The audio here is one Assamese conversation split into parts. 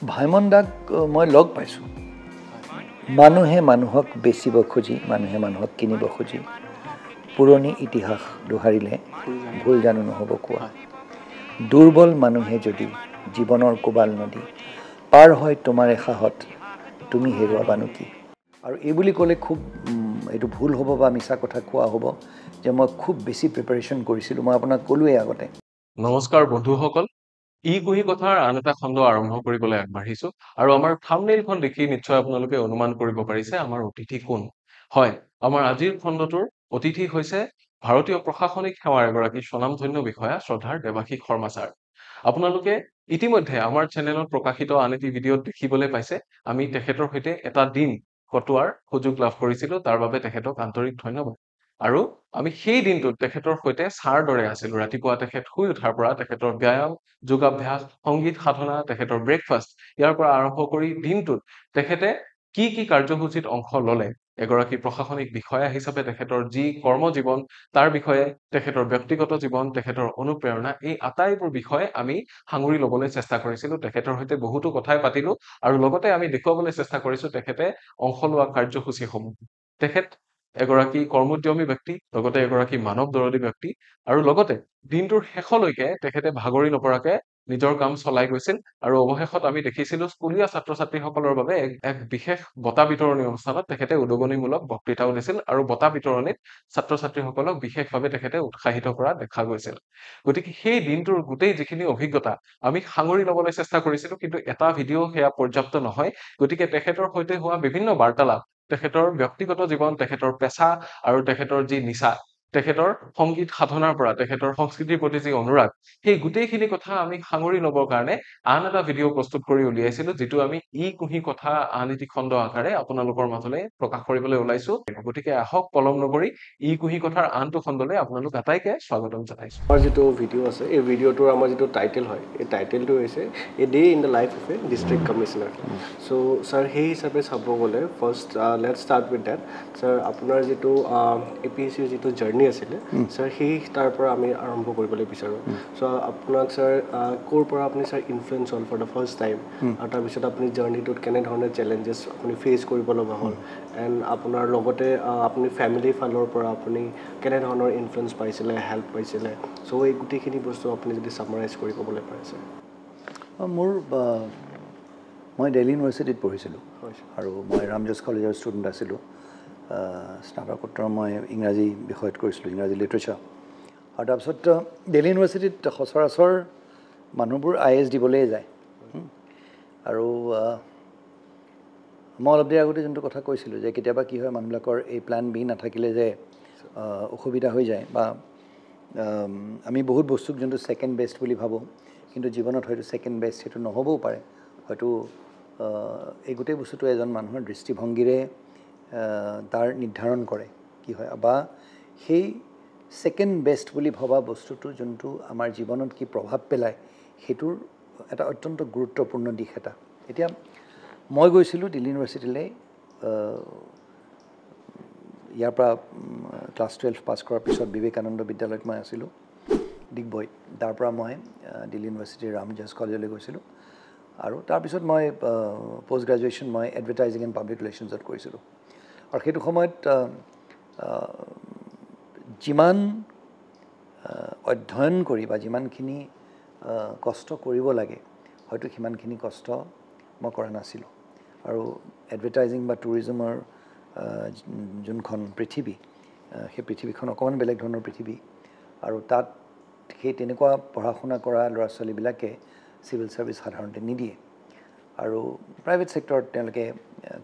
ভাইমন দাক মই লগ পাইছোঁ মানুহে মানুহক বেচিব খুজি মানুহে মানুহক কিনিব খুজি পুৰণি ইতিহাস দোহাৰিলে ভুল জানো নহ'ব কোৱা দুৰ্বল মানুহে যদি জীৱনৰ কোবাল নদী পাৰ হয় তোমাৰ এসাহত তুমি হেৰুৱাবানো কি আৰু এই বুলি ক'লে খুব এইটো ভুল হ'ব বা মিছা কথা কোৱা হ'ব যে মই খুব বেছি প্ৰিপাৰেশ্যন কৰিছিলোঁ মই আপোনাক ক'লোৱেই আগতে নমস্কাৰ বন্ধুসকল ই কুহি কথাৰ আন এটা খণ্ড আৰম্ভ কৰিবলৈ আগবাঢ়িছো আৰু আমাৰ থাম্বনেইলখন দেখি নিশ্চয় আপোনালোকে অনুমান কৰিব পাৰিছে আমাৰ অতিথি কোন হয় আমাৰ আজিৰ খণ্ডটোৰ অতিথি হৈছে ভাৰতীয় প্ৰশাসনিক সেৱাৰ এগৰাকী স্বনামধন্য বিষয়া শ্ৰদ্ধাৰ দেৱাশীষ শৰ্মা ছাৰ আপোনালোকে ইতিমধ্যে আমাৰ চেনেলত প্ৰকাশিত আন এটি ভিডিঅ'ত দেখিবলৈ পাইছে আমি তেখেতৰ সৈতে এটা দিন কটোৱাৰ সুযোগ লাভ কৰিছিলো তাৰ বাবে তেখেতক আন্তৰিক ধন্যবাদ আৰু আমি সেই দিনটোত তেখেতৰ সৈতে ছাৰ দৰে আছিলো ৰাতিপুৱা তেখেত শুই উঠাৰ পৰা তেখেতৰ ব্যায়াম যোগাভ্যাস সংগীত সাধনা তেখেতৰ ব্ৰেকফাষ্ট ইয়াৰ পৰা আৰম্ভ কৰি দিনটোত তেখেতে কি কাৰ্যসূচীত অংশ ললে এগৰাকী প্ৰশাসনিক বিষয়া হিচাপে তেখেতৰ যি কৰ্মজীৱন তাৰ বিষয়ে তেখেতৰ ব্যক্তিগত জীৱন তেখেতৰ অনুপ্ৰেৰণা এই আটাইবোৰ বিষয়ে আমি সাঙুৰি ল'বলৈ চেষ্টা কৰিছিলো তেখেতৰ সৈতে বহুতো কথাই পাতিলো আৰু লগতে আমি দেখুৱাবলৈ চেষ্টা কৰিছো তেখেতে অংশ লোৱা কাৰ্যসূচীসমূহ তেখেত এগৰাকী কৰ্মোদ্যমী ব্যক্তি লগতে এগৰাকী মানৱ দৰদী ব্যক্তি আৰু লগতে দিনটোৰ শেষলৈকে তেখেতে ভাগৰি নপৰাকে নিজৰ কাম চলাই গৈছিল আৰু অৱশেষত আমি দেখিছিলো স্কুলীয়া ছাত্ৰ ছাত্ৰীসকলৰ বাবে এক বিশেষ বঁটা বিতৰণী অনুষ্ঠানত তেখেতে উদগনিমূলক বক্তৃতাও দিছিল আৰু বঁটা বিতৰণীত ছাত্ৰ ছাত্ৰীসকলক বিশেষভাৱে তেখেতে উৎসাহিত কৰা দেখা গৈছিল গতিকে সেই দিনটোৰ গোটেই যিখিনি অভিজ্ঞতা আমি সাঙুৰি ল'বলৈ চেষ্টা কৰিছিলো কিন্তু এটা ভিডিঅ' সেয়া পৰ্যাপ্ত নহয় গতিকে তেখেতৰ সৈতে হোৱা বিভিন্ন বাৰ্তালাপ তেখেতৰ ব্যক্তিগত জীৱন তেখেতৰ পেছা আৰু তেখেতৰ যি নিচা তেখেতৰ সংগীত সাধনাৰ পৰা তেখেতৰ সংস্কৃতিৰ প্ৰতি যি অনুৰাগ সেই গোটেইখিনি কথা আমি সাঙুৰি ল'বৰ কাৰণে আন এটা ভিডিঅ' প্ৰস্তুত কৰি উলিয়াইছিলো যিটো আমি ই কুহি কথা আন এটি খণ্ড আকাৰে আপোনালোকৰ মাজলৈ প্ৰকাশ কৰিবলৈ ওলাইছো গতিকে আহক পলম নকৰি ই কুহি কথাৰ আনটো খণ্ডলৈ আপোনালোক আটাইকে স্বাগতম জনাইছো আমাৰ যিটো ভিডিঅ' আছে এই ভিডিঅ'টোৰ আমাৰ যিটো টাইটেল হয় এই টাইটেলটো হৈছে a day in the life of a district commissioner so' sir সেই হিচাপে চাব গ'লে first let's start with date sir আপোনাৰ যিটো এ পি এছ চিৰ যিটো জাৰ্ণি আছিলে ছাৰ সেই তাৰ পৰা আমি আৰম্ভ কৰিবলৈ বিচাৰোঁ চ' আপোনাক ছাৰ ক'ৰ পৰা আপুনি ছাৰ ইনফ্লুৱেঞ্চ হ'ল ফৰ দ্য ফাৰ্ষ্ট টাইম আৰু তাৰপিছত আপুনি জাৰ্ণিটোত কেনেধৰণে চেলেঞ্জেছ আপুনি ফেচ কৰিব লগা হ'ল এণ্ড আপোনাৰ লগতে আপুনি ফেমিলিৰ ফালৰ পৰা আপুনি কেনেধৰণৰ ইনফ্লুৱেঞ্চ পাইছিলে হেল্প পাইছিলে চ' এই গোটেইখিনি বস্তু আপুনি যদি ছামাৰাইজ কৰি ক'বলৈ পাৰিছে মই দিল্লী ইউনিভাৰ্চিটিত পঢ়িছিলোঁ আৰু মই ৰামজছ কলেজৰ ষ্টুডেণ্ট আছিলোঁ স্নাতকোত্তৰ মই ইংৰাজী বিষয়ত কৰিছিলোঁ ইংৰাজী লিটাৰেচাৰ আৰু তাৰপিছত দিল্লী ইউনিভাৰ্চিটিত সচৰাচৰ মানুহবোৰ IAS দিবলৈ যায় আৰু মই অলপ দেৰি আগতে যোনটো কথা কৈছিলোঁ যে কেতিয়াবা কি হয় মানুহবিলাকৰ এই প্লেন বি নাথাকিলে যে অসুবিধা হৈ যায় বা আমি বহুত বস্তুক যোনটো ছেকেণ্ড বেষ্ট বুলি ভাবোঁ কিন্তু জীৱনত হয়তো ছেকেণ্ড বেষ্ট সেইটো নহ'বও পাৰে হয়তো এই গোটেই বস্তুটো এজন মানুহৰ দৃষ্টিভংগীৰে তাৰ নিৰ্ধাৰণ কৰে কি হয় বা সেই ছেকেণ্ড বেষ্ট বুলি ভবা বস্তুটো যোনটো আমাৰ জীৱনত কি প্ৰভাৱ পেলায় সেইটোৰ এটা অত্যন্ত গুৰুত্বপূৰ্ণ দিশ এটা এতিয়া মই গৈছিলোঁ দিল্লী ইউনিভাৰ্চিটিলৈ ইয়াৰ পৰা ক্লাছ 12 পাছ কৰাৰ পিছত বিবেকানন্দ বিদ্যালয়ত মই আছিলোঁ ডিগবৈত তাৰ পৰা মই দিল্লী ইউনিভাৰ্চিটিৰ ৰামজছ কলেজলৈ গৈছিলোঁ আৰু তাৰপিছত মই পষ্ট গ্ৰেজুৱেশ্যন মই এডভাৰটাইজিং এণ্ড পাব্লিক ৰিলেশ্যনছত কৰিছিলোঁ আৰু সেইটো সময়ত যিমান অধ্যয়ন কৰি বা যিমানখিনি কষ্ট কৰিব লাগে হয়তো সিমানখিনি কষ্ট মই কৰা নাছিলোঁ আৰু এডভাৰটাইজিং বা টুৰিজমৰ যোনখন পৃথিৱী সেই পৃথিৱীখন অকণমান বেলেগ ধৰণৰ পৃথিৱী আৰু তাত সেই তেনেকুৱা পঢ়া শুনা কৰা ল'ৰা ছোৱালীবিলাকে চিভিল ছাৰ্ভিচ সাধাৰণতে নিদিয়ে আৰু প্ৰাইভেট ছেক্টৰত তেওঁলোকে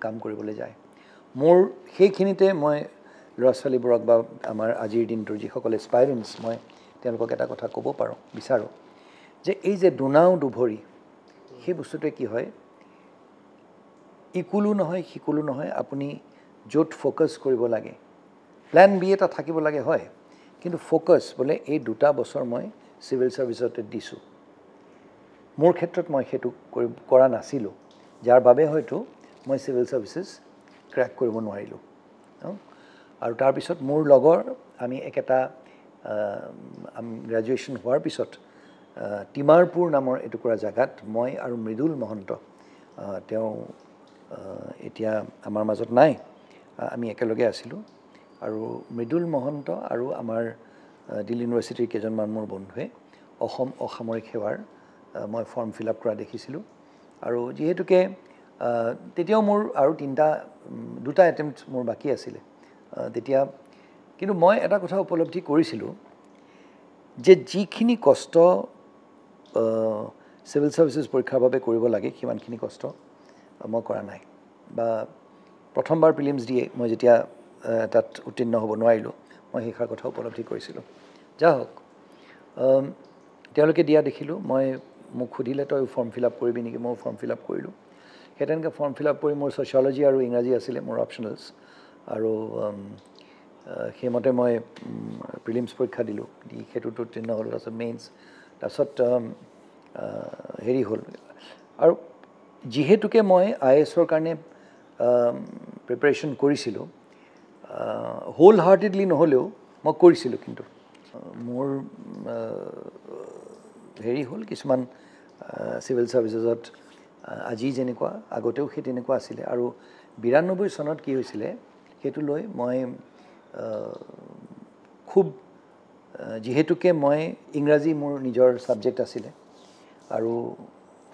কাম কৰিবলৈ যায় মোৰ সেইখিনিতে মই ল'ৰা ছোৱালীবোৰক বা আমাৰ আজিৰ দিনটোৰ যিসকল এস্পাইৰেণ্টছ মই তেওঁলোকক এটা কথা ক'ব বিচাৰোঁ যে এই যে দুনাও দুভৰি সেই বস্তুটোৱে কি হয় ইকুলো নহয় সিকুলো নহয় আপুনি য'ত ফ'কাছ কৰিব লাগে প্লেন বি এটা থাকিব লাগে হয় কিন্তু ফ'কাছ বোলে এই 2 বছৰ মই চিভিল ছাৰ্ভিচতে দিছোঁ মোৰ ক্ষেত্ৰত মই সেইটো কৰা নাছিলোঁ যাৰ বাবে হয়তো মই চিভিল ছাৰ্ভিচেছ ক্ৰেক কৰিব নোৱাৰিলোঁ আৰু তাৰপিছত মোৰ লগৰ আমি একেটা গ্ৰেজুৱেশ্যন হোৱাৰ পিছত টিমাৰপুৰ নামৰ এটুকুৰা জেগাত মই আৰু মৃদুল মহন্ত তেওঁ এতিয়া আমাৰ মাজত নাই, আমি একেলগে আছিলোঁ। আৰু মৃদুল মহন্ত আৰু আমাৰ দিল্লী ইউনিভাৰ্চিটিৰ কেইজনমান মোৰ বন্ধুৱে অসম অসামৰিক সেৱাৰ মই ফৰ্ম ফিল আপ কৰা দেখিছিলোঁ। আৰু যিহেতুকে তেতিয়াও মোৰ আৰু দুটা এটেম্পট মোৰ বাকী আছিলে তেতিয়া, কিন্তু মই এটা কথা উপলব্ধি কৰিছিলোঁ যে যিখিনি কষ্ট চিভিল ছাৰ্ভিচেছ পৰীক্ষাৰ বাবে কৰিব লাগে সিমানখিনি কষ্ট মই কৰা নাই। বা প্ৰথমবাৰ প্ৰিলিমছ দিয়ে মই যেতিয়া তাত উত্তীৰ্ণ হ'ব নোৱাৰিলোঁ, মই সেইষাৰ কথা উপলব্ধি কৰিছিলোঁ। যা হওক, তেওঁলোকে দিয়া দেখিলোঁ, মোক সুধিলে তই ফৰ্ম ফিল আপ কৰিবি নেকি, মই ফৰ্ম ফিল আপ কৰিলোঁ। সেই তেনেকৈ ফৰ্ম ফিল আপ কৰি মোৰ ছ'চিয়লজি আৰু ইংৰাজী আছিলে মোৰ অপশ্যনেলছ, আৰু সেইমতে মই প্ৰিলিমছ পৰীক্ষা দিলোঁ, দি সেইটোত উত্তীৰ্ণ হ'লোঁ। তাৰপিছত মেইনছ, তাৰপিছত হেৰি হ'ল। আৰু যিহেতুকে মই IASৰ কাৰণে প্ৰিপাৰেশ্যন কৰিছিলোঁ, হোল হাৰ্টেডলি নহ'লেও মই কৰিছিলোঁ, কিন্তু মোৰ হেৰি হ'ল কিছুমান চিভিল ছাৰ্ভিচেছত আজি যেনেকুৱা আগতেও সেই তেনেকুৱা আছিলে। আৰু 92 চনত কি হৈছিলে সেইটো লৈ মই খুব, যিহেতুকে মই ইংৰাজী মোৰ নিজৰ ছাবজেক্ট আছিলে, আৰু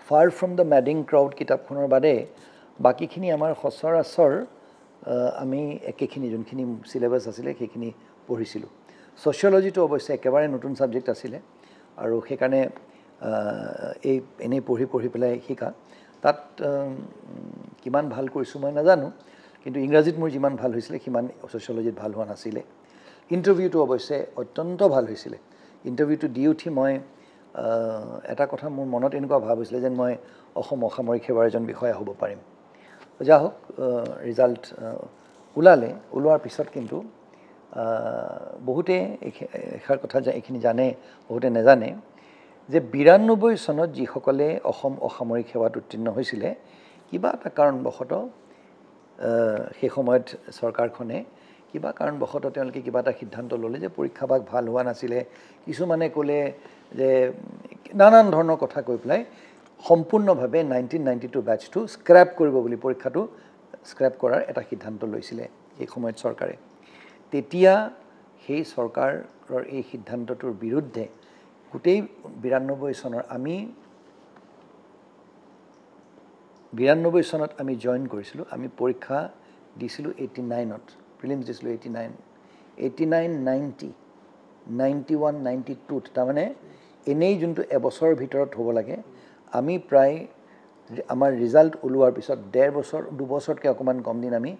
ফাৰ ফ্ৰম দ্য মেডিং ক্ৰাউড কিতাপখনৰ বাদে বাকীখিনি আমাৰ সচৰাচৰ আমি একেখিনি যোনখিনি চিলেবাছ আছিলে সেইখিনি পঢ়িছিলোঁ। ছ'চিয়লজিটো অৱশ্যে একেবাৰে নতুন ছাবজেক্ট আছিলে, আৰু সেইকাৰণে এনেই পঢ়ি পেলাই শিকা। তাত কিমান ভাল কৰিছোঁ মই নাজানো, কিন্তু ইংৰাজীত মোৰ যিমান ভাল হৈছিলে সিমান ছ'চিয়লজিত ভাল হোৱা নাছিলে। ইণ্টাৰভিউটো অৱশ্যে অত্যন্ত ভাল হৈছিলে। ইণ্টাৰভিউটো দি উঠি মই এটা কথা মোৰ মনত এনেকুৱা ভাৱ হৈছিলে যেন মই অসম অসামৰিক সেৱাৰ এজন বিষয়া হ'ব পাৰিম। যা হওক, ৰিজাল্ট ওলোৱাৰ পিছত কিন্তু বহুতে এষাৰ কথা এইখিনি জানে, বহুতে নাজানে যে 92 চনত যিসকলে অসম অসামৰিক সেৱাত উত্তীৰ্ণ হৈছিলে, কিবা এটা কাৰণবশতঃ সেই সময়ত চৰকাৰখনে কিবা কাৰণবশতঃ তেওঁলোকে কিবা এটা সিদ্ধান্ত ল'লে যে পৰীক্ষাভাগ ভাল হোৱা নাছিলে। কিছুমানে ক'লে যে নানান ধৰণৰ কথা কৈ পেলাই সম্পূৰ্ণভাৱে 1992 বেটচটো স্ক্ৰেপ কৰিব বুলি, পৰীক্ষাটো স্ক্ৰেপ কৰাৰ এটা সিদ্ধান্ত লৈছিলে এই সময়ত চৰকাৰে। তেতিয়া সেই চৰকাৰৰ এই সিদ্ধান্তটোৰ বিৰুদ্ধে গোটেই 92 চনৰ 92 চনত আমি জইন কৰিছিলোঁ। আমি পৰীক্ষা দিছিলোঁ 89ত, প্ৰিলিমছ দিছিলোঁ 89, 90, 91, 92ত, তাৰমানে এনেই যোনটো এবছৰৰ ভিতৰত হ'ব লাগে, আমি প্ৰায় আমাৰ ৰিজাল্ট ওলোৱাৰ পিছত 2বছৰতকৈ অকণমান কম দিন আমি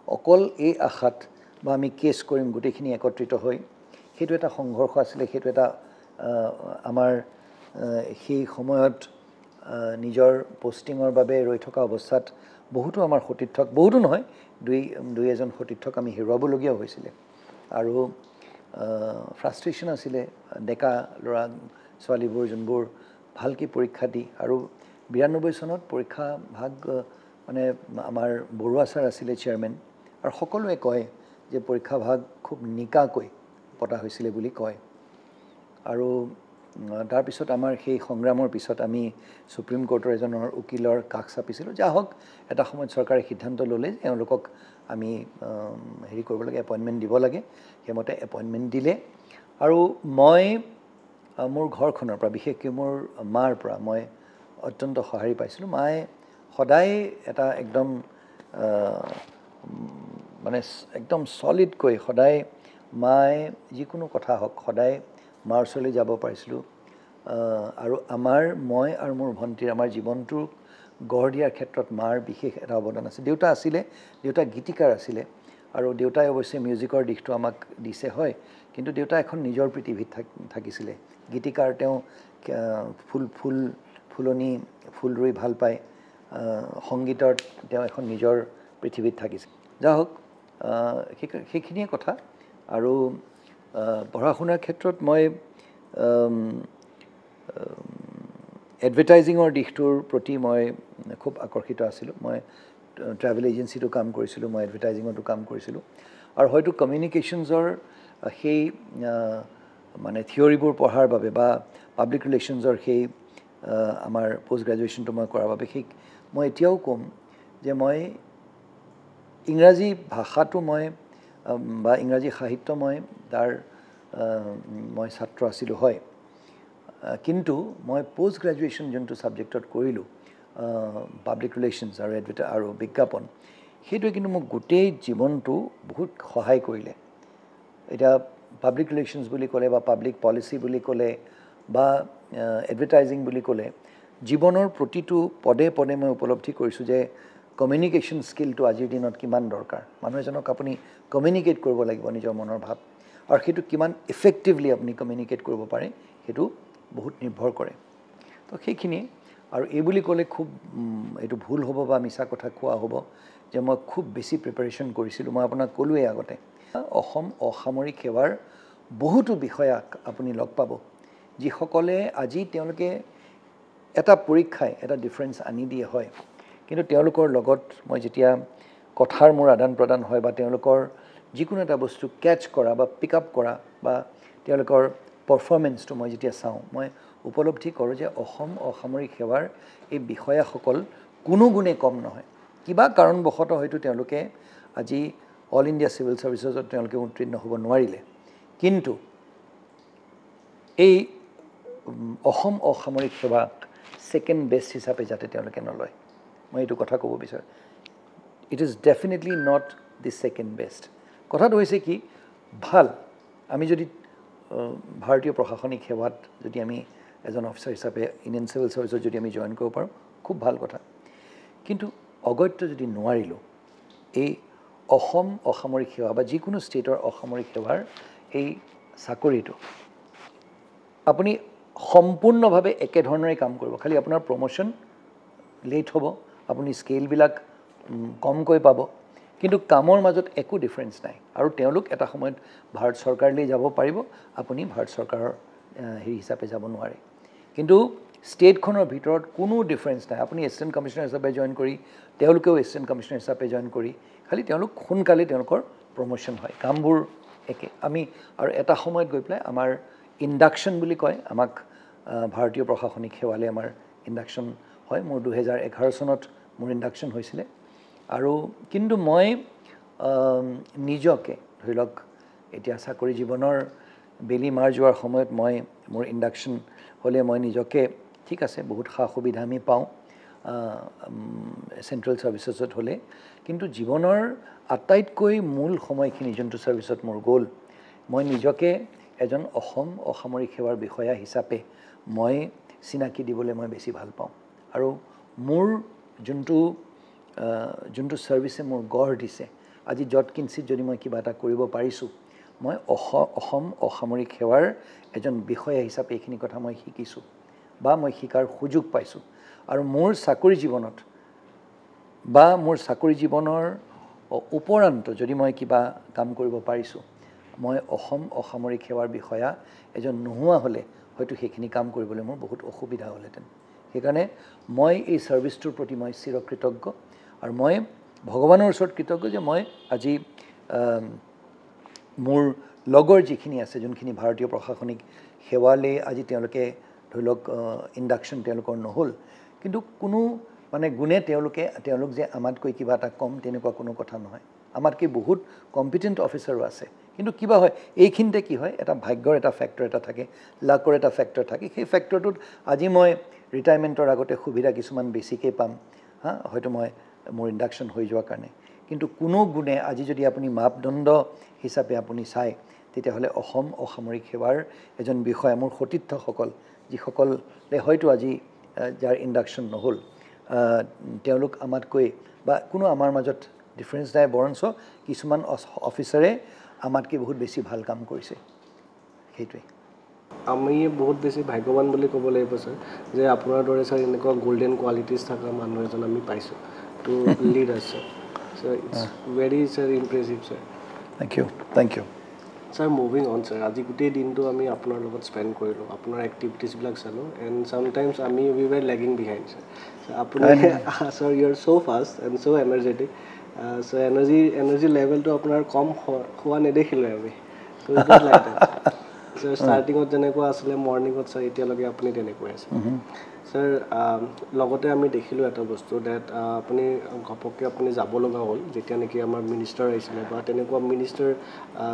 অকল এই আশাত বা আমি কেছ কৰিম গোটেইখিনি একত্ৰিত হৈ, সেইটো এটা সংঘৰ্ষ আছিলে। সেইটো এটা আমাৰ সেই সময়ত নিজৰ পষ্টিঙৰ বাবে ৰৈ থকা অৱস্থাত বহুতো আমাৰ সতীৰ্থক, বহুতো নহয়, দুই এজন সতীৰ্থক আমি হেৰুৱাবলগীয়াও হৈছিলে। আৰু ফ্ৰাষ্ট্ৰেশ্যন আছিলে ডেকা ল'ৰা ছোৱালীবোৰ যোনবোৰ ভালকৈ পৰীক্ষা দি, আৰু 92 চনত পৰীক্ষা ভাগ মানে আমাৰ বৰুৱা ছাৰ আছিলে চেয়াৰমেন, আৰু সকলোৱে কয় যে পৰীক্ষা ভাগ খুব নিকাকৈ পতা হৈছিলে বুলি কয়। আৰু তাৰপিছত আমাৰ সেই সংগ্ৰামৰ পিছত আমি সুপ্ৰিম কোৰ্টৰ এজনৰ উকিলৰ কাষ চাপিছিলোঁ। যা হওক, এটা সময়ত চৰকাৰে সিদ্ধান্ত ল'লে যে এওঁলোকক আমি হেৰি কৰিব লাগে, এপইণ্টমেণ্ট দিব লাগে। সেইমতে এপইণ্টমেণ্ট দিলে, আৰু মই মোৰ ঘৰখনৰ পৰা, বিশেষকৈ মোৰ মাৰ পৰা মই অত্যন্ত সঁহাৰি পাইছিলোঁ। মায়ে সদায় এটা একদম মানে একদম ছলিডকৈ সদায় মায়ে যিকোনো কথা হওক সদায় মাৰ ওচৰলৈ যাব পাৰিছিলোঁ। আৰু মই আৰু মোৰ ভণ্টিৰ আমাৰ জীৱনটো গঢ় দিয়াৰ ক্ষেত্ৰত মাৰ বিশেষ এটা অৱদান আছে। দেউতা আছিলে, দেউতা গীতিকাৰ আছিলে, আৰু দেউতাই অৱশ্যে মিউজিকৰ দিশটো আমাক দিছে হয়, কিন্তু দেউতা এখন নিজৰ পৃথিৱীত থাকিছিলে। গীতিকাৰ, তেওঁ ফুলনি ফুল ৰুই ভাল পায়, সংগীতত তেওঁ এখন নিজৰ পৃথিৱীত থাকিছিল। যা হওক, সেইখিনিয়ে কথা। আৰু পঢ়া শুনাৰ ক্ষেত্ৰত মই এডভাৰটাইজিঙৰ দিশটোৰ প্ৰতি মই খুব আকৰ্ষিত আছিলোঁ। মই ট্ৰেভেল এজেঞ্চিটো কাম কৰিছিলোঁ, মই এডভাৰটাইজিঙতো কাম কৰিছিলোঁ, আৰু হয়তো কমিউনিকেশ্যনছৰ সেই মানে থিয়ৰিবোৰ পঢ়াৰ বাবে বা পাব্লিক ৰিলেশ্যনছৰ সেই আমাৰ পষ্ট গ্ৰেজুৱেশ্যনটো মই কৰাৰ বাবে মই এতিয়াও ক'ম যে মই ইংৰাজী ভাষাটো মই বা ইংৰাজী সাহিত্য মই তাৰ মই ছাত্ৰ আছিলোঁ হয় কিন্তু মই পোষ্ট গ্ৰেজুৱেশ্যন যোনটো ছাবজেক্টত কৰিলোঁ পাব্লিক ৰিলেশ্যনছ আৰু বিজ্ঞাপন সেইটোৱে কিন্তু মোক গোটেই জীৱনটো বহুত সহায় কৰিলে এতিয়া পাব্লিক ৰিলেশ্যনছ বুলি ক'লে বা পাব্লিক পলিচি বুলি ক'লে বা এডভাৰটাইজিং বুলি ক'লে জীৱনৰ প্ৰতিটো পদে পদে মই উপলব্ধি কৰিছোঁ যে কমিউনিকেশ্যন স্কিলটো আজিৰ দিনত কিমান দৰকাৰ মানুহ এজনক আপুনি কমিউনিকেট কৰিব লাগিব নিজৰ মনৰ ভাৱ আৰু সেইটো কিমান ইফেক্টিভলি আপুনি কমিউনিকেট কৰিব পাৰে সেইটো বহুত নিৰ্ভৰ কৰে তো সেইখিনি আৰু এই বুলি ক'লে খুব এইটো ভুল হ'ব বা মিছা কথা কোৱা হ'ব যে মই খুব বেছি প্ৰিপাৰেশ্যন কৰিছিলোঁ মই আপোনাক ক'লোৱেই আগতে অসম অসামৰিক সেৱাৰ বহুতো বিষয়াক আপুনি লগ পাব যিসকলে আজি তেওঁলোকে এটা পৰীক্ষাই এটা ডিফাৰেঞ্চ আনি দিয়ে হয় কিন্তু তেওঁলোকৰ লগত মই যেতিয়া কথাৰ মোৰ আদান প্ৰদান হয় বা তেওঁলোকৰ যিকোনো এটা বস্তু কেটচ কৰা বা পিক আপ কৰা বা তেওঁলোকৰ পাৰফৰ্মেঞ্চটো মই যেতিয়া চাওঁ মই উপলব্ধি কৰোঁ যে অসম অসামৰিক সেৱাৰ এই বিষয়াসকল কোনো গুণে কম নহয় কিবা কাৰণবশতঃ হয়তো তেওঁলোকে আজি অল ইণ্ডিয়া চিভিল ছাৰ্ভিচেছত তেওঁলোকে উত্তীৰ্ণ হ'ব নোৱাৰিলে কিন্তু এই অসম অসামৰিক সেৱাক ছেকেণ্ড বেষ্ট হিচাপে যাতে তেওঁলোকে নলয় মই এইটো কথা ক'ব বিচাৰোঁ it is definitely not the second best কথাটো হৈছে কি ভাল আমি যদি ভাৰতীয় প্ৰশাসনিক সেৱাত যদি আমি এজন অফিচাৰ হিচাপে ইণ্ডিয়ান চিভিল ছাৰ্ভিচত যদি আমি জইন কৰিব পাৰোঁ খুব ভাল কথা কিন্তু অগত্য যদি নোৱাৰিলোঁ এই অসম অসামৰিক সেৱা বা যিকোনো ষ্টেটৰ অসামৰিক সেৱাৰ এই চাকৰিটো আপুনি সম্পূৰ্ণভাৱে একেধৰণেৰে কাম কৰিব খালি আপোনাৰ প্ৰমোশ্যন লেট হ'ব আপুনি স্কেলবিলাক কমকৈ পাব কিন্তু কামৰ মাজত একো ডিফাৰেঞ্চ নাই আৰু তেওঁলোক এটা সময়ত ভাৰত চৰকাৰলৈ যাব পাৰিব আপুনি ভাৰত চৰকাৰৰ হেৰি হিচাপে যাব নোৱাৰে কিন্তু ষ্টেটখনৰ ভিতৰত কোনো ডিফাৰেঞ্চ নাই আপুনি এছিষ্টেণ্ট কমিশ্যনাৰ হিচাপে জইন কৰি তেওঁলোকেও এছিষ্টেণ্ট কমিশ্যনাৰ হিচাপে জইন কৰি খালি তেওঁলোক সোনকালে তেওঁলোকৰ প্ৰমোশ্যন হয় কামবোৰ একে আমি আৰু এটা সময়ত গৈ পেলাই আমাৰ ইণ্ডাকশ্যন বুলি কয় আমাক ভাৰতীয় প্ৰশাসনিক সেৱালৈ আমাৰ ইণ্ডাকশ্যন হয় মোৰ 2011 চনত মোৰ ইণ্ডাকশ্যন হৈছিলে আৰু কিন্তু মই নিজকে ধৰি লওক এতিয়া চাকৰি জীৱনৰ বেলি মাৰ যোৱাৰ সময়ত মই মোৰ ইণ্ডাকশ্যন হ'লে মই নিজকে ঠিক আছে বহুত সা সুবিধা আমি পাওঁ চেণ্ট্ৰেল ছাৰ্ভিচেছত হ'লে কিন্তু জীৱনৰ আটাইতকৈ মূল সময়খিনি যোনটো ছাৰ্ভিচত মোৰ গ'ল মই নিজকে এজন অসম অসামৰিক সেৱাৰ বিষয়া হিচাপে মই চিনাকি দিবলৈ মই বেছি ভাল পাওঁ আৰু মোৰ যোনটো ছাৰ্ভিচে মোৰ গঢ় দিছে আজি য'ত কিঞ্চিত যদি মই কিবা এটা কৰিব পাৰিছোঁ মই অসম অসামৰিক সেৱাৰ এজন বিষয়া হিচাপে এইখিনি কথা মই শিকিছোঁ বা মই শিকাৰ সুযোগ পাইছোঁ আৰু মোৰ চাকৰি জীৱনত বা মোৰ চাকৰি জীৱনৰ উপৰান্ত যদি মই কিবা কাম কৰিব পাৰিছোঁ মই অসম অসামৰিক সেৱাৰ বিষয়া এজন নোহোৱা হ'লে হয়তো সেইখিনি কাম কৰিবলৈ মোৰ বহুত অসুবিধা হ'লহেঁতেন সেইকাৰণে মই এই ছাৰ্ভিচটোৰ প্ৰতি মই চিৰকৃতজ্ঞ আৰু মই ভগৱানৰ ওচৰত কৃতজ্ঞ যে মই আজি মোৰ লগৰ যিখিনি আছে যোনখিনি ভাৰতীয় প্ৰশাসনিক সেৱালৈ আজি তেওঁলোকে ধৰি লওক ইণ্ডাকশ্যন তেওঁলোকৰ নহ'ল কিন্তু কোনো মানে গুণে তেওঁলোক যে আমাতকৈ কিবা এটা কম তেনেকুৱা কোনো কথা নহয় আমাতকৈ বহুত কম্পিটেণ্ট অফিচাৰো আছে কিন্তু কিবা হয় এইখিনিতে কি হয় এটা ভাগ্যৰ এটা ফেক্টৰ এটা থাকে লাকৰ এটা ফেক্টৰ থাকে সেই ফেক্টৰটোত আজি মই ৰিটায়াৰমেণ্টৰ আগতে সুবিধা কিছুমান বেছিকৈ পাম হয়তো মই মোৰ ইণ্ডাকশ্যন হৈ যোৱাৰ কাৰণে কিন্তু কোনো গুণে আজি যদি আপুনি মাপদণ্ড হিচাপে আপুনি চায় তেতিয়াহ'লে অসম অসামৰিক সেৱাৰ এজন বিষয়া মোৰ সতীৰ্থসকল যিসকলে হয়তো আজি যাৰ ইণ্ডাকশ্যন নহ'ল তেওঁলোক আমাতকৈ বা কোনো আমাৰ মাজত ডিফাৰেঞ্চ নাই বৰঞ্চ কিছুমান অফিচাৰে আমাতকৈ বহুত বেছি ভাল কাম কৰিছে সেইটোৱে আমি বহুত বেছি ভাগ্যৱান বুলি ক'ব লাগিব ছাৰ যে আপোনাৰ দৰে ছাৰ এনেকুৱা গোল্ডেন কোৱালিটিজ থকা মানুহ এজন আমি পাইছোঁ to lead us sir it's very sir impressive sir thank you sir moving on sir আজি গোটেই দিনটো আমি আপোনাৰ লগত স্পেণ্ড কৰিলোঁ আপোনাৰ এক্টিভিটিছবিলাক চালোঁ এণ্ড চামটাইমছ আমি we were lagging behind sir আপুনি sir you are so' fast and so' energetic so' energy লেভেলটো আপোনাৰ কম হোৱা নেদেখিলোঁ আমি ছ' স্যাৰ ষ্টাৰ্টিঙত যেনেকুৱা আছিলে মৰ্ণিঙত স্যাৰ এতিয়ালৈকে আপুনি তেনেকৈ আছে স্যাৰ লগতে আমি দেখিলোঁ এটা বস্তু ডেট আপুনি ঘপককৈ আপুনি যাব লগা হ'ল যেতিয়া নেকি আমাৰ মিনিষ্টাৰ আহিছিলে বা তেনেকুৱা মিনিষ্টাৰ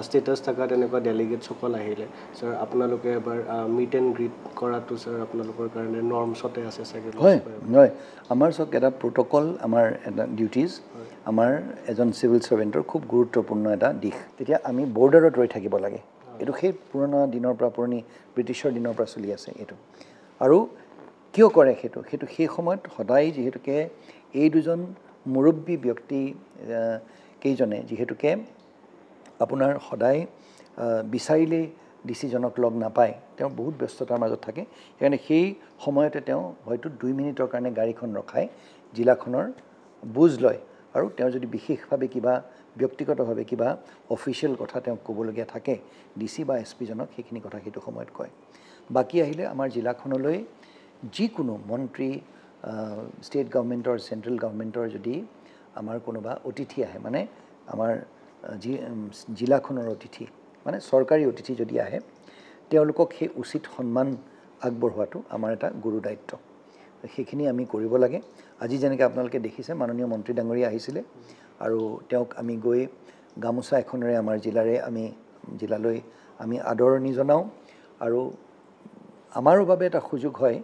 ষ্টেটাছ থকা তেনেকুৱা ডেলিগেটছসকল আহিলে স্যাৰ আপোনালোকে এবাৰ মিট এণ্ড গ্ৰীট কৰাটো স্যাৰ আপোনালোকৰ কাৰণে নৰ্মছতে আছে চাগে হয় হয় আমাৰ চাওক এটা প্ৰট'কল আমাৰ এটা ডিউটিজ আমাৰ এজন চিভিল ছাৰ্ভেণ্টৰ খুব গুৰুত্বপূৰ্ণ এটা দিশ তেতিয়া আমি বৰ্ডাৰত ৰৈ থাকিব লাগে এইটো সেই পুৰণা দিনৰ পৰা পুৰণি ব্ৰিটিছৰ দিনৰ পৰা চলি আছে এইটো আৰু কিয় কৰে সেইটো সেই সময়ত সদায় যিহেতুকে এই দুজন মুৰব্বী ব্যক্তি কেইজনে যিহেতুকে আপোনাৰ সদায় বিচাৰিলেই ডিচিজনক লগ নাপায় তেওঁ বহুত ব্যস্ততাৰ মাজত থাকে সেইকাৰণে সেই সময়তে তেওঁ হয়তো 2 মিনিটৰ কাৰণে গাড়ীখন ৰখাই জিলাখনৰ বুজ লয় আৰু তেওঁ যদি বিশেষভাৱে কিবা ব্যক্তিগতভাৱে কিবা অফিচিয়েল কথা তেওঁক ক'বলগীয়া থাকে ডিচি বা এছ পিজনক সেইখিনি কথা সেইটো সময়ত কয় বাকী আহিলে আমাৰ জিলাখনলৈ যিকোনো মন্ত্ৰী ষ্টেট গভৰ্ণমেণ্টৰ চেণ্ট্ৰেল গভৰ্ণমেণ্টৰ যদি আমাৰ কোনোবা অতিথি আহে মানে আমাৰ জিলাখনৰ অতিথি মানে চৰকাৰী অতিথি যদি আহে তেওঁলোকক সেই উচিত সন্মান আগবঢ়োৱাটো আমাৰ এটা গুৰু দায়িত্ব সেইখিনি আমি কৰিব লাগে আজি যেনেকৈ আপোনালোকে দেখিছে মাননীয় মন্ত্ৰী ডাঙৰীয়া আহিছিলে আৰু তেওঁক আমি গৈ গামোচা এখনেৰে আমাৰ জিলালৈ আমি আদৰণি জনাওঁ আৰু আমাৰো বাবে এটা সুযোগ হয়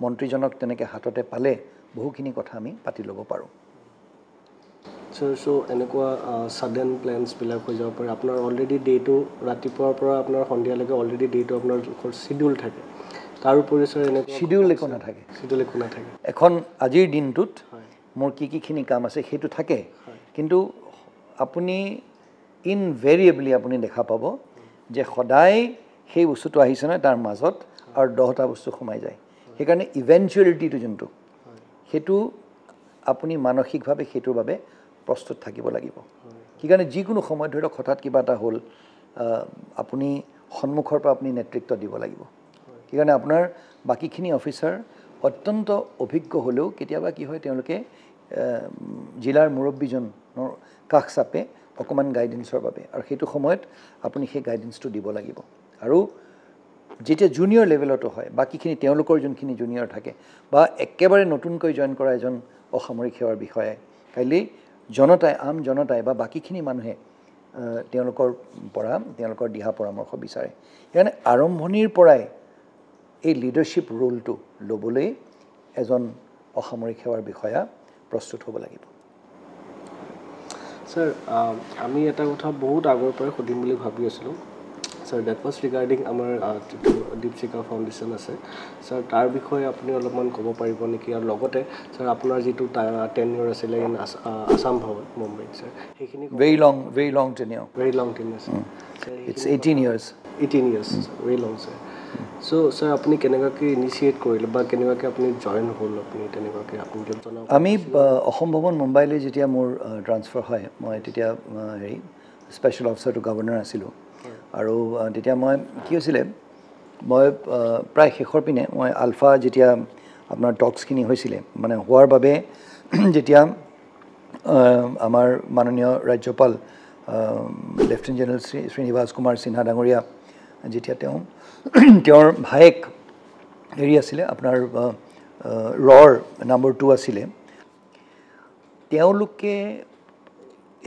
মন্ত্ৰীজনক তেনেকৈ হাততে পালে বহুখিনি কথা আমি পাতি ল'ব পাৰোঁ স্যাৰ চ' এনেকুৱা ছাডেন প্লেনছবিলাক হৈ যাব পাৰে আপোনাৰ অলৰেডি ডে'টো ৰাতিপুৱাৰ পৰা আপোনাৰ সন্ধিয়ালৈকে অলৰেডি ডে'টো আপোনাৰ চিডিউল থাকে তাৰোপৰি স্যাৰ এনেকুৱা চিডিউল একো নাথাকে এখন আজিৰ দিনটোত মোৰ কিখিনি কাম আছে সেইটো থাকে কিন্তু আপুনি ইনভেৰিয়েবলি আপুনি দেখা পাব যে সদায় সেই বস্তুটো আহিছে নহয় তাৰ মাজত আৰু 10টা বস্তু সোমাই যায় সেইকাৰণে ইভেঞ্চুৱেলিটিটো যোনটো সেইটো আপুনি মানসিকভাৱে সেইটোৰ বাবে প্ৰস্তুত থাকিব লাগিব সেইকাৰণে যিকোনো সময়ত ধৰি লওক হঠাৎ কিবা এটা হ'ল আপুনি সন্মুখৰ পৰা আপুনি নেতৃত্ব দিব লাগিব সেইকাৰণে আপোনাৰ বাকীখিনি অফিচাৰ অত্যন্ত অভিজ্ঞ হ'লেও কেতিয়াবা কি হয় তেওঁলোকে জিলাৰ মুৰব্বীজনৰ কাষ চাপে অকণমান গাইডেন্সৰ বাবে আৰু সেইটো সময়ত আপুনি সেই গাইডেন্সটো দিব লাগিব আৰু যেতিয়া জুনিয়ৰ লেভেলতো হয় বাকীখিনি তেওঁলোকৰ যোনখিনি জুনিয়ৰ থাকে বা একেবাৰে নতুনকৈ জইন কৰা এজন অসামৰিক সেৱাৰ বিষয়াই কাইলৈ আম জনতাই বা বাকীখিনি মানুহে তেওঁলোকৰ দিহা পৰামৰ্শ বিচাৰে সেইকাৰণে আৰম্ভণিৰ পৰাই এই লিডাৰশ্বিপ ৰোলটো ল'বলৈ এজন অসামৰিক সেৱাৰ বিষয়া প্ৰস্তুত হ'ব লাগিব স্যাৰ আমি এটা কথা বহুত আগৰ পৰাই সুধিম বুলি ভাবি আছিলোঁ স্যাৰ ডেট ৱাজ ৰিগাৰ্ডিং আমাৰ যিটো দীপশিখা ফাউণ্ডেশ্যন আছে স্যাৰ তাৰ বিষয়ে আপুনি অলপমান ক'ব পাৰিব নেকি আৰু লগতে স্যাৰ আপোনাৰ যিটো টেনিয়ৰ আছিলে ইন আছাম ভৱন মুম্বাইত স্যাৰ সেইখিনি very long tenure very long tenure it's 18 years 18 years very long sir so' sir আপুনি কেনেকুৱাকৈ ইনিচিয়েট কৰিলে বা কেনেকুৱাকৈ আপুনি জইন হ'ল আপুনি তেনেকুৱাকৈ আপুনি জনাওক আমি অসম ভৱন মুম্বাইলৈ যেতিয়া মোৰ ট্ৰান্সফাৰ হয় মই তেতিয়া স্পেচিয়েল অফিচাৰ টু গভৰ্ণৰ আছিলোঁ আৰু তেতিয়া মই কি হৈছিলে মই প্ৰায় শেষৰ পিনে মই আলফা যেতিয়া আপোনাৰ টক্সখিনি হৈছিলে মানে হোৱাৰ বাবে যেতিয়া আমাৰ মাননীয় ৰাজ্যপাল লেফটেনেণ্ট জেনেৰেল শ্ৰীনিবাস কুমাৰ সিনহা ডাঙৰীয়া যেতিয়া তেওঁৰ ভায়েক আছিলে আপোনাৰ ৰৰ নম্বৰ 2 আছিলে তেওঁলোকে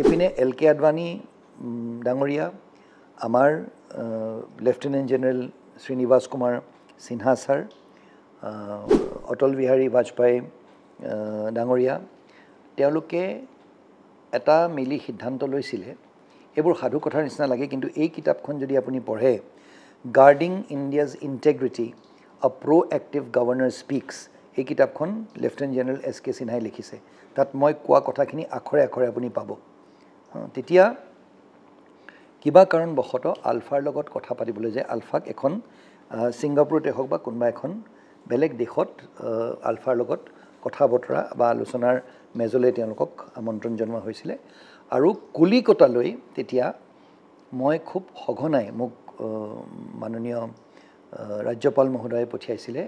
এপিনে LK আদৱানী ডাঙৰীয়া আমাৰ lieutenant general Srinivas Kumar Sinha sir Atal Bihari Vajpayee ডাঙৰীয়া তেওঁলোকে এটা মিলি সিদ্ধান্ত লৈছিলে এইবোৰ সাধু কথাৰ নিচিনা লাগে কিন্তু এই কিতাপখন যদি আপুনি পঢ়ে গাৰ্ডিং ইণ্ডিয়াজ ইণ্টেগ্ৰিটি আ প্ৰ'এক্টিভ গভৰ্ণৰ স্পীক্স এই কিতাপখন লেফটেনেণ্ট জেনেৰেল SK সিনহাই লিখিছে তাত মই কোৱা কথাখিনি আখৰে আখৰে আপুনি পাব তেতিয়া কিবা কাৰণবশতঃ আলফাৰ লগত কথা পাতিবলৈ যায় আলফাক এখন ছিংগাপুৰতে হওক বা কোনোবা এখন বেলেগ দেশত আলফাৰ লগত কথা বতৰা বা আলোচনাৰ মেজলৈ তেওঁলোকক আমন্ত্ৰণ জনোৱা হৈছিলে আৰু কলিকতালৈ তেতিয়া মই খুব সঘনাই মোক মাননীয় ৰাজ্যপাল মহোদয়ে পঠিয়াইছিলে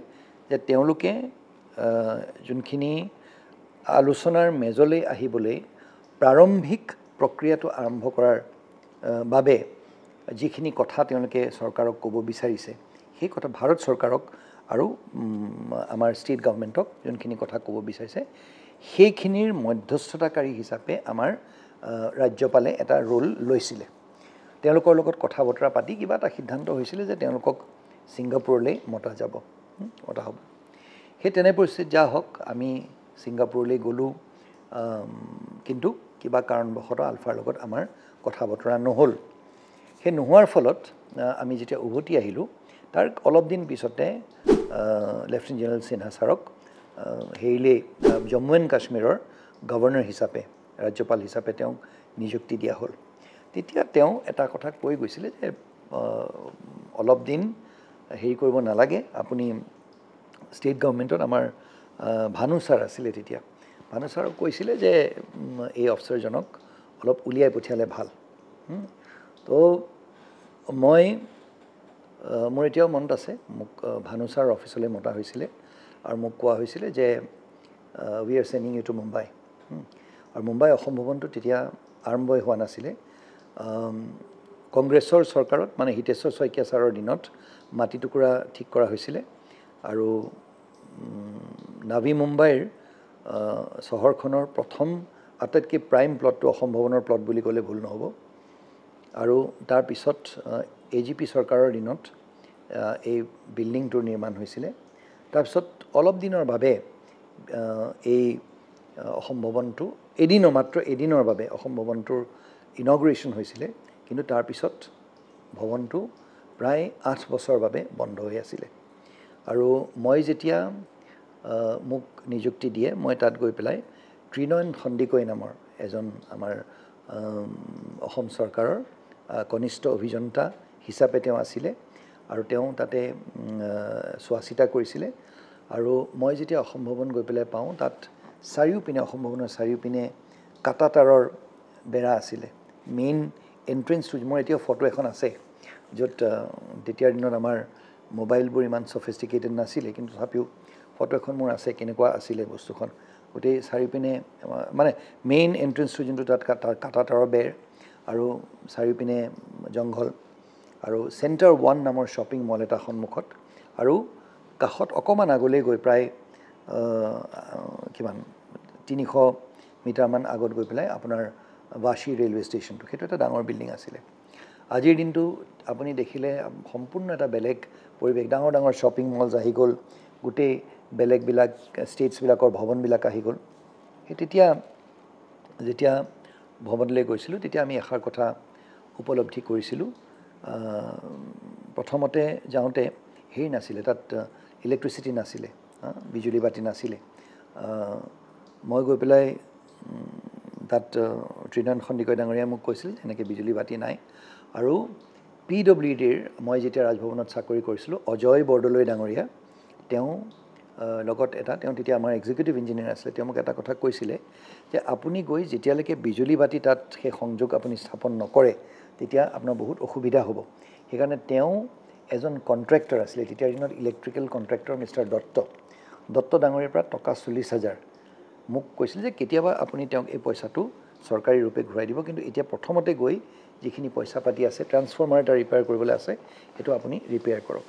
যে তেওঁলোকে যোনখিনি আলোচনাৰ মেজলৈ আহিবলৈ প্ৰাৰম্ভিক প্ৰক্ৰিয়াটো আৰম্ভ কৰাৰ বাবে যিখিনি কথা তেওঁলোকে চৰকাৰক ক'ব বিচাৰিছে সেই কথা ভাৰত চৰকাৰক আৰু আমাৰ ষ্টেট গভৰ্ণমেণ্টক যোনখিনি কথা ক'ব বিচাৰিছে সেইখিনিৰ মধ্যস্থতাকাৰী হিচাপে আমাৰ ৰাজ্যপালে এটা ৰোল লৈছিলে তেওঁলোকৰ লগত কথা বতৰা পাতি কিবা এটা সিদ্ধান্ত হৈছিলে যে তেওঁলোকক ছিংগাপুৰলৈ মতা যাব মতা হ'ব সেই তেনে পৰিস্থিতিত যা হওক আমি ছিংগাপুৰলৈ গ'লোঁ কিন্তু কিবা কাৰণবশতঃ আলফাৰ লগত আমাৰ কথা বতৰা নহ'ল সেই নোহোৱাৰ ফলত আমি যেতিয়া উভতি আহিলোঁ তাৰ অলপ দিন পিছতে লেফটেনেণ্ট জেনেৰেল সিনহা ছাৰক হেৰিলে জম্মু এণ্ড কাশ্মীৰৰ গভৰ্ণৰ হিচাপে ৰাজ্যপাল হিচাপে তেওঁক নিযুক্তি দিয়া হ'ল তেতিয়া তেওঁ এটা কথা কৈ গৈছিলে যে অলপ দিন হেৰি কৰিব নালাগে আপুনি ষ্টেট গভৰ্ণমেণ্টত আমাৰ ভানু ছাৰ আছিলে তেতিয়া ভানু ছাৰক কৈছিলে যে এই অফিচাৰজনক অলপ উলিয়াই পঠিয়ালে ভাল তো মই মোৰ এতিয়াও মনত আছে মোক ভানু ছাৰ অফিচলৈ মতা হৈছিলে আৰু মোক কোৱা হৈছিলে যে we are sending you to Mumbai আৰু মুম্বাই অসম ভৱনটো তেতিয়া আৰম্ভই হোৱা নাছিলে কংগ্ৰেছৰ চৰকাৰত মানে হিতেশ্বৰ শইকীয়া ছাৰৰ দিনত মাটি টুকুৰা ঠিক কৰা হৈছিলে আৰু নাভি মুম্বাইৰ চহৰখনৰ প্ৰথম আটাইতকৈ প্ৰাইম প্লটটো অসম ভৱনৰ প্লট বুলি ক'লে ভুল নহ'ব আৰু তাৰপিছত AGP চৰকাৰৰ দিনত এই বিল্ডিংটোৰ নিৰ্মাণ হৈছিলে তাৰপিছত অলপ দিনৰ বাবে এই অসম ভৱনটো মাত্ৰ এদিনৰ বাবে অসম ভৱনটোৰ ইনগ্ৰেশ্যন হৈছিলে কিন্তু তাৰপিছত ভৱনটো প্ৰায় 8 বছৰৰ বাবে বন্ধ হৈ আছিলে আৰু মই যেতিয়া মোক নিযুক্তি দিয়ে মই তাত গৈ পেলাই ত্ৰিনয়ন সন্দিকৈ নামৰ এজন আমাৰ অসম চৰকাৰৰ কনিষ্ঠ অভিযন্তা হিচাপে তেওঁ আছিলে আৰু তেওঁ তাতে চোৱা চিতা কৰিছিলে আৰু মই যেতিয়া অসম ভৱন গৈ পেলাই পাওঁ তাত চাৰিওপিনে অসম ভৱনৰ চাৰিওপিনে কাটা তাঁৰৰ বেৰা আছিলে মেইন এণ্ট্ৰেঞ্চটো মোৰ এতিয়া ফটো এখন আছে য'ত তেতিয়াৰ দিনত আমাৰ মোবাইলবোৰ ইমান ছফিষ্টিকেটেড নাছিলে কিন্তু তথাপিও ফটো এখন মোৰ আছে কেনেকুৱা আছিলে বস্তুখন গোটেই চাৰিওপিনে মানে মেইন এণ্ট্ৰেঞ্চটো যোনটো তাত কাটা তাঁৰৰ বেৰ আৰু চাৰিওপিনে জংঘল আৰু চেণ্টাৰ 1 নামৰ শ্বপিং মল এটা সন্মুখত আৰু কাষত অকণমান আগলৈ গৈ প্ৰায় কিমান 300 মিটাৰমান আগত গৈ পেলাই আপোনাৰ ৱাশী ৰেলৱে ষ্টেচনটো সেইটো এটা ডাঙৰ বিল্ডিং আছিলে আজিৰ দিনটো আপুনি দেখিলে সম্পূৰ্ণ এটা বেলেগ পৰিৱেশ ডাঙৰ ডাঙৰ শ্বপিং মলছ আহি গ'ল গোটেই বেলেগবিলাক ষ্টেটছবিলাকৰ ভৱনবিলাক আহি গ'ল সেই তেতিয়া যেতিয়া ভৱনলৈ গৈছিলোঁ তেতিয়া আমি এষাৰ কথা উপলব্ধি কৰিছিলোঁ প্ৰথমতে যাওঁতে হেৰি নাছিলে তাত ইলেক্ট্ৰিচিটি নাছিলে বিজুলী বাতি নাছিলে মই গৈ পেলাই তাত ত্ৰিনয়ন সন্দিকৈ ডাঙৰীয়াই মোক কৈছিল এনেকৈ বিজুলী বাতি নাই আৰু PWDৰ মই যেতিয়া ৰাজভৱনত চাকৰি কৰিছিলোঁ অজয় বৰদলৈ ডাঙৰীয়া তেওঁ লগত তেওঁ তেতিয়া আমাৰ এক্সিকিউটিভ ইঞ্জিনিয়াৰ আছিলে তেওঁ মোক এটা কথা কৈছিলে যে আপুনি গৈ যেতিয়ালৈকে বিজুলী বাতি তাত সেই সংযোগ আপুনি স্থাপন নকৰে তেতিয়া আপোনাৰ বহুত অসুবিধা হ'ব সেইকাৰণে তেওঁ এজন কণ্ট্ৰেক্টৰ আছিলে তেতিয়াৰ দিনত ইলেক্ট্ৰিকেল কণ্ট্ৰেক্টৰ মিষ্টাৰ দত্ত ডাঙৰীয়াৰ পৰা টকা 40,000 মোক কৈছিল যে কেতিয়াবা আপুনি তেওঁক এই পইচাটো চৰকাৰী ৰূপে ঘূৰাই দিব কিন্তু এতিয়া প্ৰথমতে গৈ যিখিনি পইচা পাতি আছে ট্ৰান্সফৰ্মাৰ এটা ৰিপেয়াৰ কৰিবলৈ আছে সেইটো আপুনি ৰিপেয়াৰ কৰক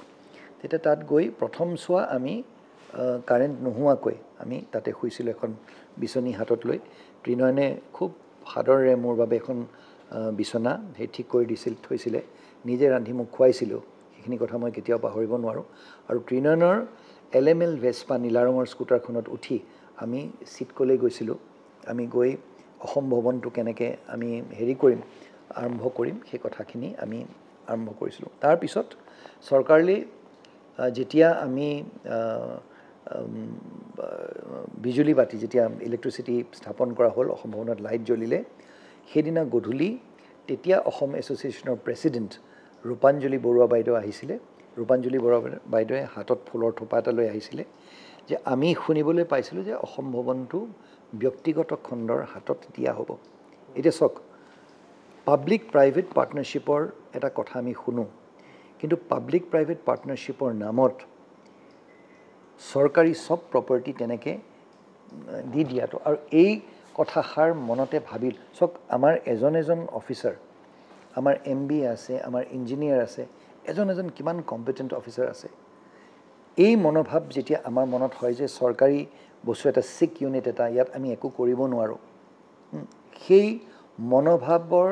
তেতিয়া তাত গৈ প্ৰথম চোৱা আমি কাৰেণ্ট নোহোৱাকৈ আমি তাতে শুইছিলোঁ এখন বিচনী হাতত লৈ ত্ৰিনয়নে খুব সাদৰেৰে মোৰ বাবে এখন বিচনা সেই ঠিক কৰি থৈছিলে নিজে ৰান্ধি মোক খুৱাইছিলোঁ সেইখিনি কথা মই কেতিয়াও পাহৰিব নোৱাৰোঁ আৰু ত্ৰিনয়নৰ LML ভেস্পা নীলা ৰঙৰ স্কুটাৰখনত উঠি আমি চিটকলৈ গৈছিলোঁ আমি গৈ অসম ভৱনটো কেনেকৈ আমি আৰম্ভ কৰিম সেই কথাখিনি আমি আৰম্ভ কৰিছিলোঁ তাৰপিছত চৰকাৰলৈ যেতিয়া আমি বিজুলী বাতি যেতিয়া ইলেক্ট্ৰিচিটি স্থাপন কৰা হ'ল অসম ভৱনত লাইট জ্বলিলে সেইদিনা গধূলি তেতিয়া অসম এছ'চিয়েশ্যনৰ প্ৰেছিডেণ্ট ৰূপাঞ্জলি বৰুৱা বাইদেউ আহিছিলে ৰূপাঞ্জলি বৰুৱা বাইদেৱে হাতত ফুলৰ থোপা এটা লৈ আহিছিলে যে আমি শুনিবলৈ পাইছিলোঁ যে অসম ভৱনটো ব্যক্তিগত খণ্ডৰ হাতত দিয়া হ'ব এতিয়া চাওক পাব্লিক প্ৰাইভেট পাৰ্টনাৰশ্বিপৰ এটা কথা আমি শুনো কিন্তু পাব্লিক প্ৰাইভেট পাৰ্টনাৰশ্বিপৰ নামত চৰকাৰী সব প্ৰপাৰ্টি তেনেকৈ দি দিয়াটো আৰু এই কথাষাৰ মনতে ভাবিল চাওক আমাৰ এজন অফিচাৰ আমাৰ MB আছে, আমাৰ ইঞ্জিনিয়াৰ আছে, এজন কিমান কম্পিটেণ্ট অফিচাৰ আছে। এই মনোভাৱ যেতিয়া আমাৰ মনত হয় যে চৰকাৰী বস্তু এটা চিক ইউনিট এটা, ইয়াত আমি একো কৰিব নোৱাৰোঁ, সেই মনোভাৱৰ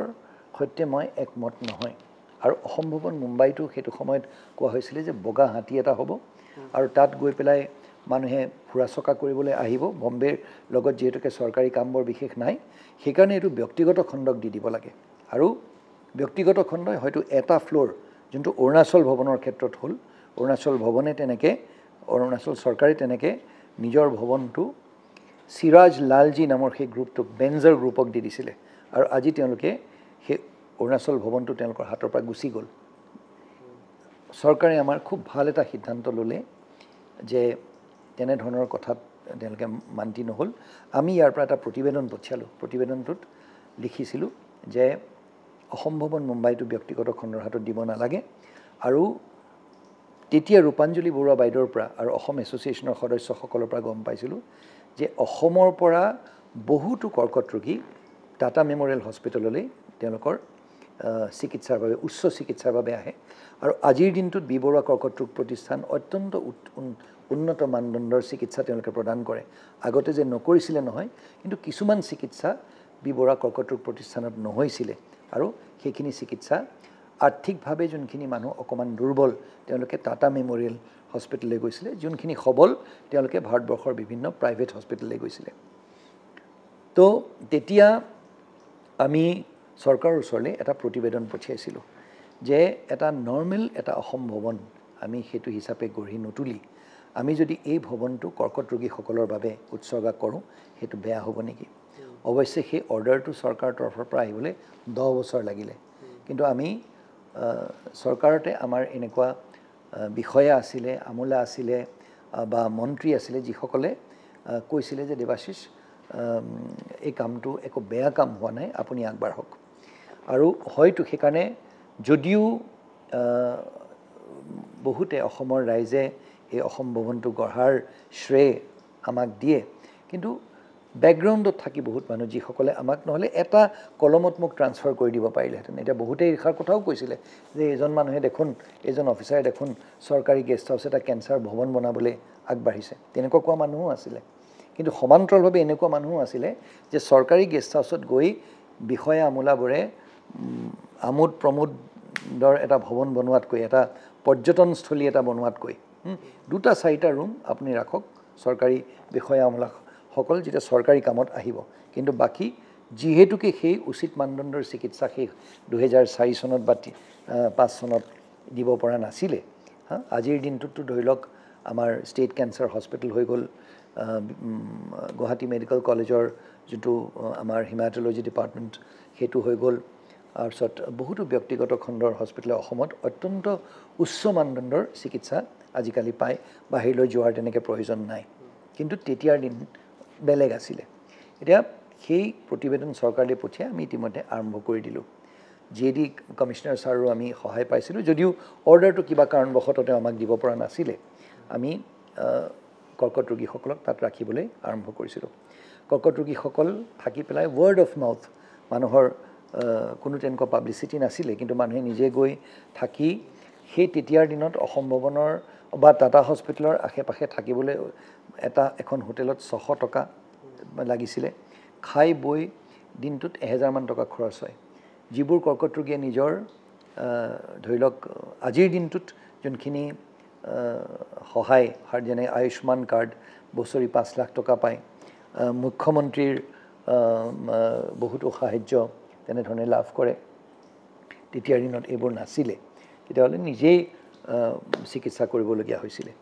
সৈতে মই একমত নহয়। আৰু অসম ভৱন মুম্বাইতো সেইটো সময়ত কোৱা হৈছিলে যে বগা হাতী এটা হ'ব আৰু তাত গৈ পেলাই মানুহে ফুৰা চকা কৰিবলৈ আহিব। বম্বেৰ লগত যিহেতুকে চৰকাৰী কাম বৰ বিশেষ নাই, সেইকাৰণে এইটো ব্যক্তিগত খণ্ডক দি দিব লাগে। আৰু ব্যক্তিগত খণ্ডই হয়তো এটা ফ্ল'ৰ, যোনটো অৰুণাচল ভৱনৰ ক্ষেত্ৰত হ'ল, অৰুণাচল ভৱনে তেনেকৈ, অৰুণাচল চৰকাৰে তেনেকৈ নিজৰ ভৱনটো চিৰাজ লালজী নামৰ সেই গ্ৰুপটোক, বেঞ্জাৰ গ্ৰুপক দি দিছিলে। আৰু আজি তেওঁলোকে সেই অৰুণাচল ভৱনটো তেওঁলোকৰ হাতৰ পৰা গুচি গ'ল। চৰকাৰে আমাৰ খুব ভাল এটা সিদ্ধান্ত ল'লে যে তেনেধৰণৰ কথাত তেওঁলোকে মান্তি নহ'ল। আমি ইয়াৰ পৰা এটা প্ৰতিবেদন পঠিয়ালোঁ। প্ৰতিবেদনটোত লিখিছিলোঁ যে অসম ভৱন মুম্বাইটো ব্যক্তিগত খণ্ডৰ হাতত দিব নালাগে। আৰু তেতিয়া ৰূপাঞ্জলি বৰুৱা বাইদেউৰ পৰা আৰু অসম এছ'চিয়েশ্যনৰ সদস্যসকলৰ পৰা গম পাইছিলোঁ যে অসমৰ পৰা বহুতো কৰ্কট ৰোগী টাটা মেম'ৰিয়েল হস্পিটেললৈ তেওঁলোকৰ চিকিৎসাৰ বাবে, উচ্চ চিকিৎসাৰ বাবে আহে। আৰু আজিৰ দিনটোত বি বৰুৱা কৰ্কট ৰোগ প্ৰতিষ্ঠান অত্যন্ত উন্নত মানদণ্ডৰ চিকিৎসা তেওঁলোকে প্ৰদান কৰে। আগতে যে নকৰিছিলে নহয়, কিন্তু কিছুমান চিকিৎসা বি বৰুৱা কৰ্কট ৰোগ প্ৰতিষ্ঠানত নহৈছিলে। আৰু সেইখিনি চিকিৎসা আৰ্থিকভাৱে যোনখিনি মানুহ অকণমান দুৰ্বল, তেওঁলোকে টাটা মেম'ৰিয়েল হস্পিটেললৈ গৈছিলে। যোনখিনি সবল, তেওঁলোকে ভাৰতবৰ্ষৰ বিভিন্ন প্ৰাইভেট হস্পিটেললৈ গৈছিলে। তো তেতিয়া আমি চৰকাৰৰ ওচৰলৈ এটা প্ৰতিবেদন পঠিয়াইছিলোঁ যে এটা নৰ্মেল এটা অসম ভৱন আমি সেইটো হিচাপে গঢ়ি নুতুলি আমি যদি এই ভৱনটো কৰ্কট ৰোগীসকলৰ বাবে উৎসৰ্গা কৰোঁ, সেইটো বেয়া হ'ব নেকি? অৱশ্যে সেই অৰ্ডাৰটো চৰকাৰৰ তৰফৰ পৰা আহিবলৈ 10 বছৰ লাগিলে। কিন্তু আমি চৰকাৰতে আমাৰ এনেকুৱা বিষয়া আছিলে, আমোলা আছিলে বা মন্ত্ৰী আছিলে, যিসকলে কৈছিলে যে দেৱাশিষ, এই কামটো একো বেয়া কাম হোৱা নাই, আপুনি আগবাঢ়ক। আৰু হয়তো সেইকাৰণে যদিও বহুতে অসমৰ ৰাইজে এই অসম ভৱনটো গঢ়াৰ শ্ৰেয় আমাক দিয়ে, কিন্তু বেকগ্ৰাউণ্ডত থাকি বহুত মানুহ যিসকলে আমাক নহ'লে এটা কলমত মোক ট্ৰান্সফাৰ কৰি দিব পাৰিলেহেঁতেন। এতিয়া বহুতেই এইষাৰ কথাও কৈছিলে যে এজন মানুহে দেখোন, এজন অফিচাৰে দেখোন চৰকাৰী গেষ্ট হাউচ এটা কেঞ্চাৰ ভৱন বনাবলৈ আগবাঢ়িছে, তেনেকুৱা কোৱা মানুহো আছিলে। কিন্তু সমান্তৰালভাৱে এনেকুৱা মানুহো আছিলে যে চৰকাৰী গেষ্ট হাউচত গৈ বিষয়া আমোলাবোৰে আমোদ প্ৰমোদৰ এটা ভৱন বনোৱাতকৈ, এটা পৰ্যটনস্থলী এটা বনোৱাতকৈ 2-4টা ৰুম আপুনি ৰাখক, চৰকাৰী বিষয়া আমোলাসকল যেতিয়া চৰকাৰী কামত আহিব। কিন্তু বাকী যিহেতুকে সেই উচিত মানদণ্ডৰ চিকিৎসা সেই 2004 চনত বা 5 চনত দিব পৰা নাছিলে, আজিৰ দিনটোততো ধৰি লওক আমাৰ ষ্টেট কেঞ্চাৰ হস্পিটেল হৈ গ'ল, গুৱাহাটী মেডিকেল কলেজৰ যিটো আমাৰ হিমাটলজি ডিপাৰ্টমেণ্ট সেইটো হৈ গ'ল। তাৰপিছত বহুতো ব্যক্তিগত খণ্ডৰ হস্পিটেলে অসমত অত্যন্ত উচ্চ মানদণ্ডৰ চিকিৎসা আজিকালি পায়, বাহিৰলৈ যোৱাৰ তেনেকৈ প্ৰয়োজন নাই। কিন্তু তেতিয়াৰ দিন বেলেগ আছিলে। এতিয়া সেই প্ৰতিবেদন চৰকাৰলৈ পঠিয়াই আমি ইতিমধ্যে আৰম্ভ কৰি দিলোঁ। JD কমিশ্যনাৰ ছাৰৰো আমি সহায় পাইছিলোঁ, যদিও অৰ্ডাৰটো কিবা কাৰণবশতঃ তেওঁ আমাক দিব পৰা নাছিলে। আমি কৰ্কট ৰোগীসকলক তাত ৰাখিবলৈ আৰম্ভ কৰিছিলোঁ। কৰ্কট ৰোগীসকল থাকি পেলাই ৱৰ্ড অফ মাউথ, মানুহৰ কোনো তেনেকুৱা পাব্লিচিটি নাছিলে, কিন্তু মানুহে নিজে গৈ থাকি সেই তেতিয়াৰ দিনত অসম ভৱনৰ বা টাটা হস্পিটেলৰ আশে পাশে থাকিবলৈ এখন হোটেলত 600 টকা লাগিছিলে। খাই বৈ দিনটোত 1000 মান টকা খৰচ হয়। যিবোৰ কৰ্কট ৰোগীয়ে নিজৰ ধৰি লওক আজিৰ দিনটোত যোনখিনি সহায়, যেনে আয়ুষ্মান কাৰ্ড বছৰি 5 লাখ টকা পায়, মুখ্যমন্ত্ৰীৰ বহুতো সাহাৰ্য তেনেধৰণে লাভ কৰে, তেতিয়াৰ দিনত এইবোৰ নাছিলে। তেতিয়াহ'লে নিজেই চিকিৎসা কৰিবলগীয়া হৈছিলে।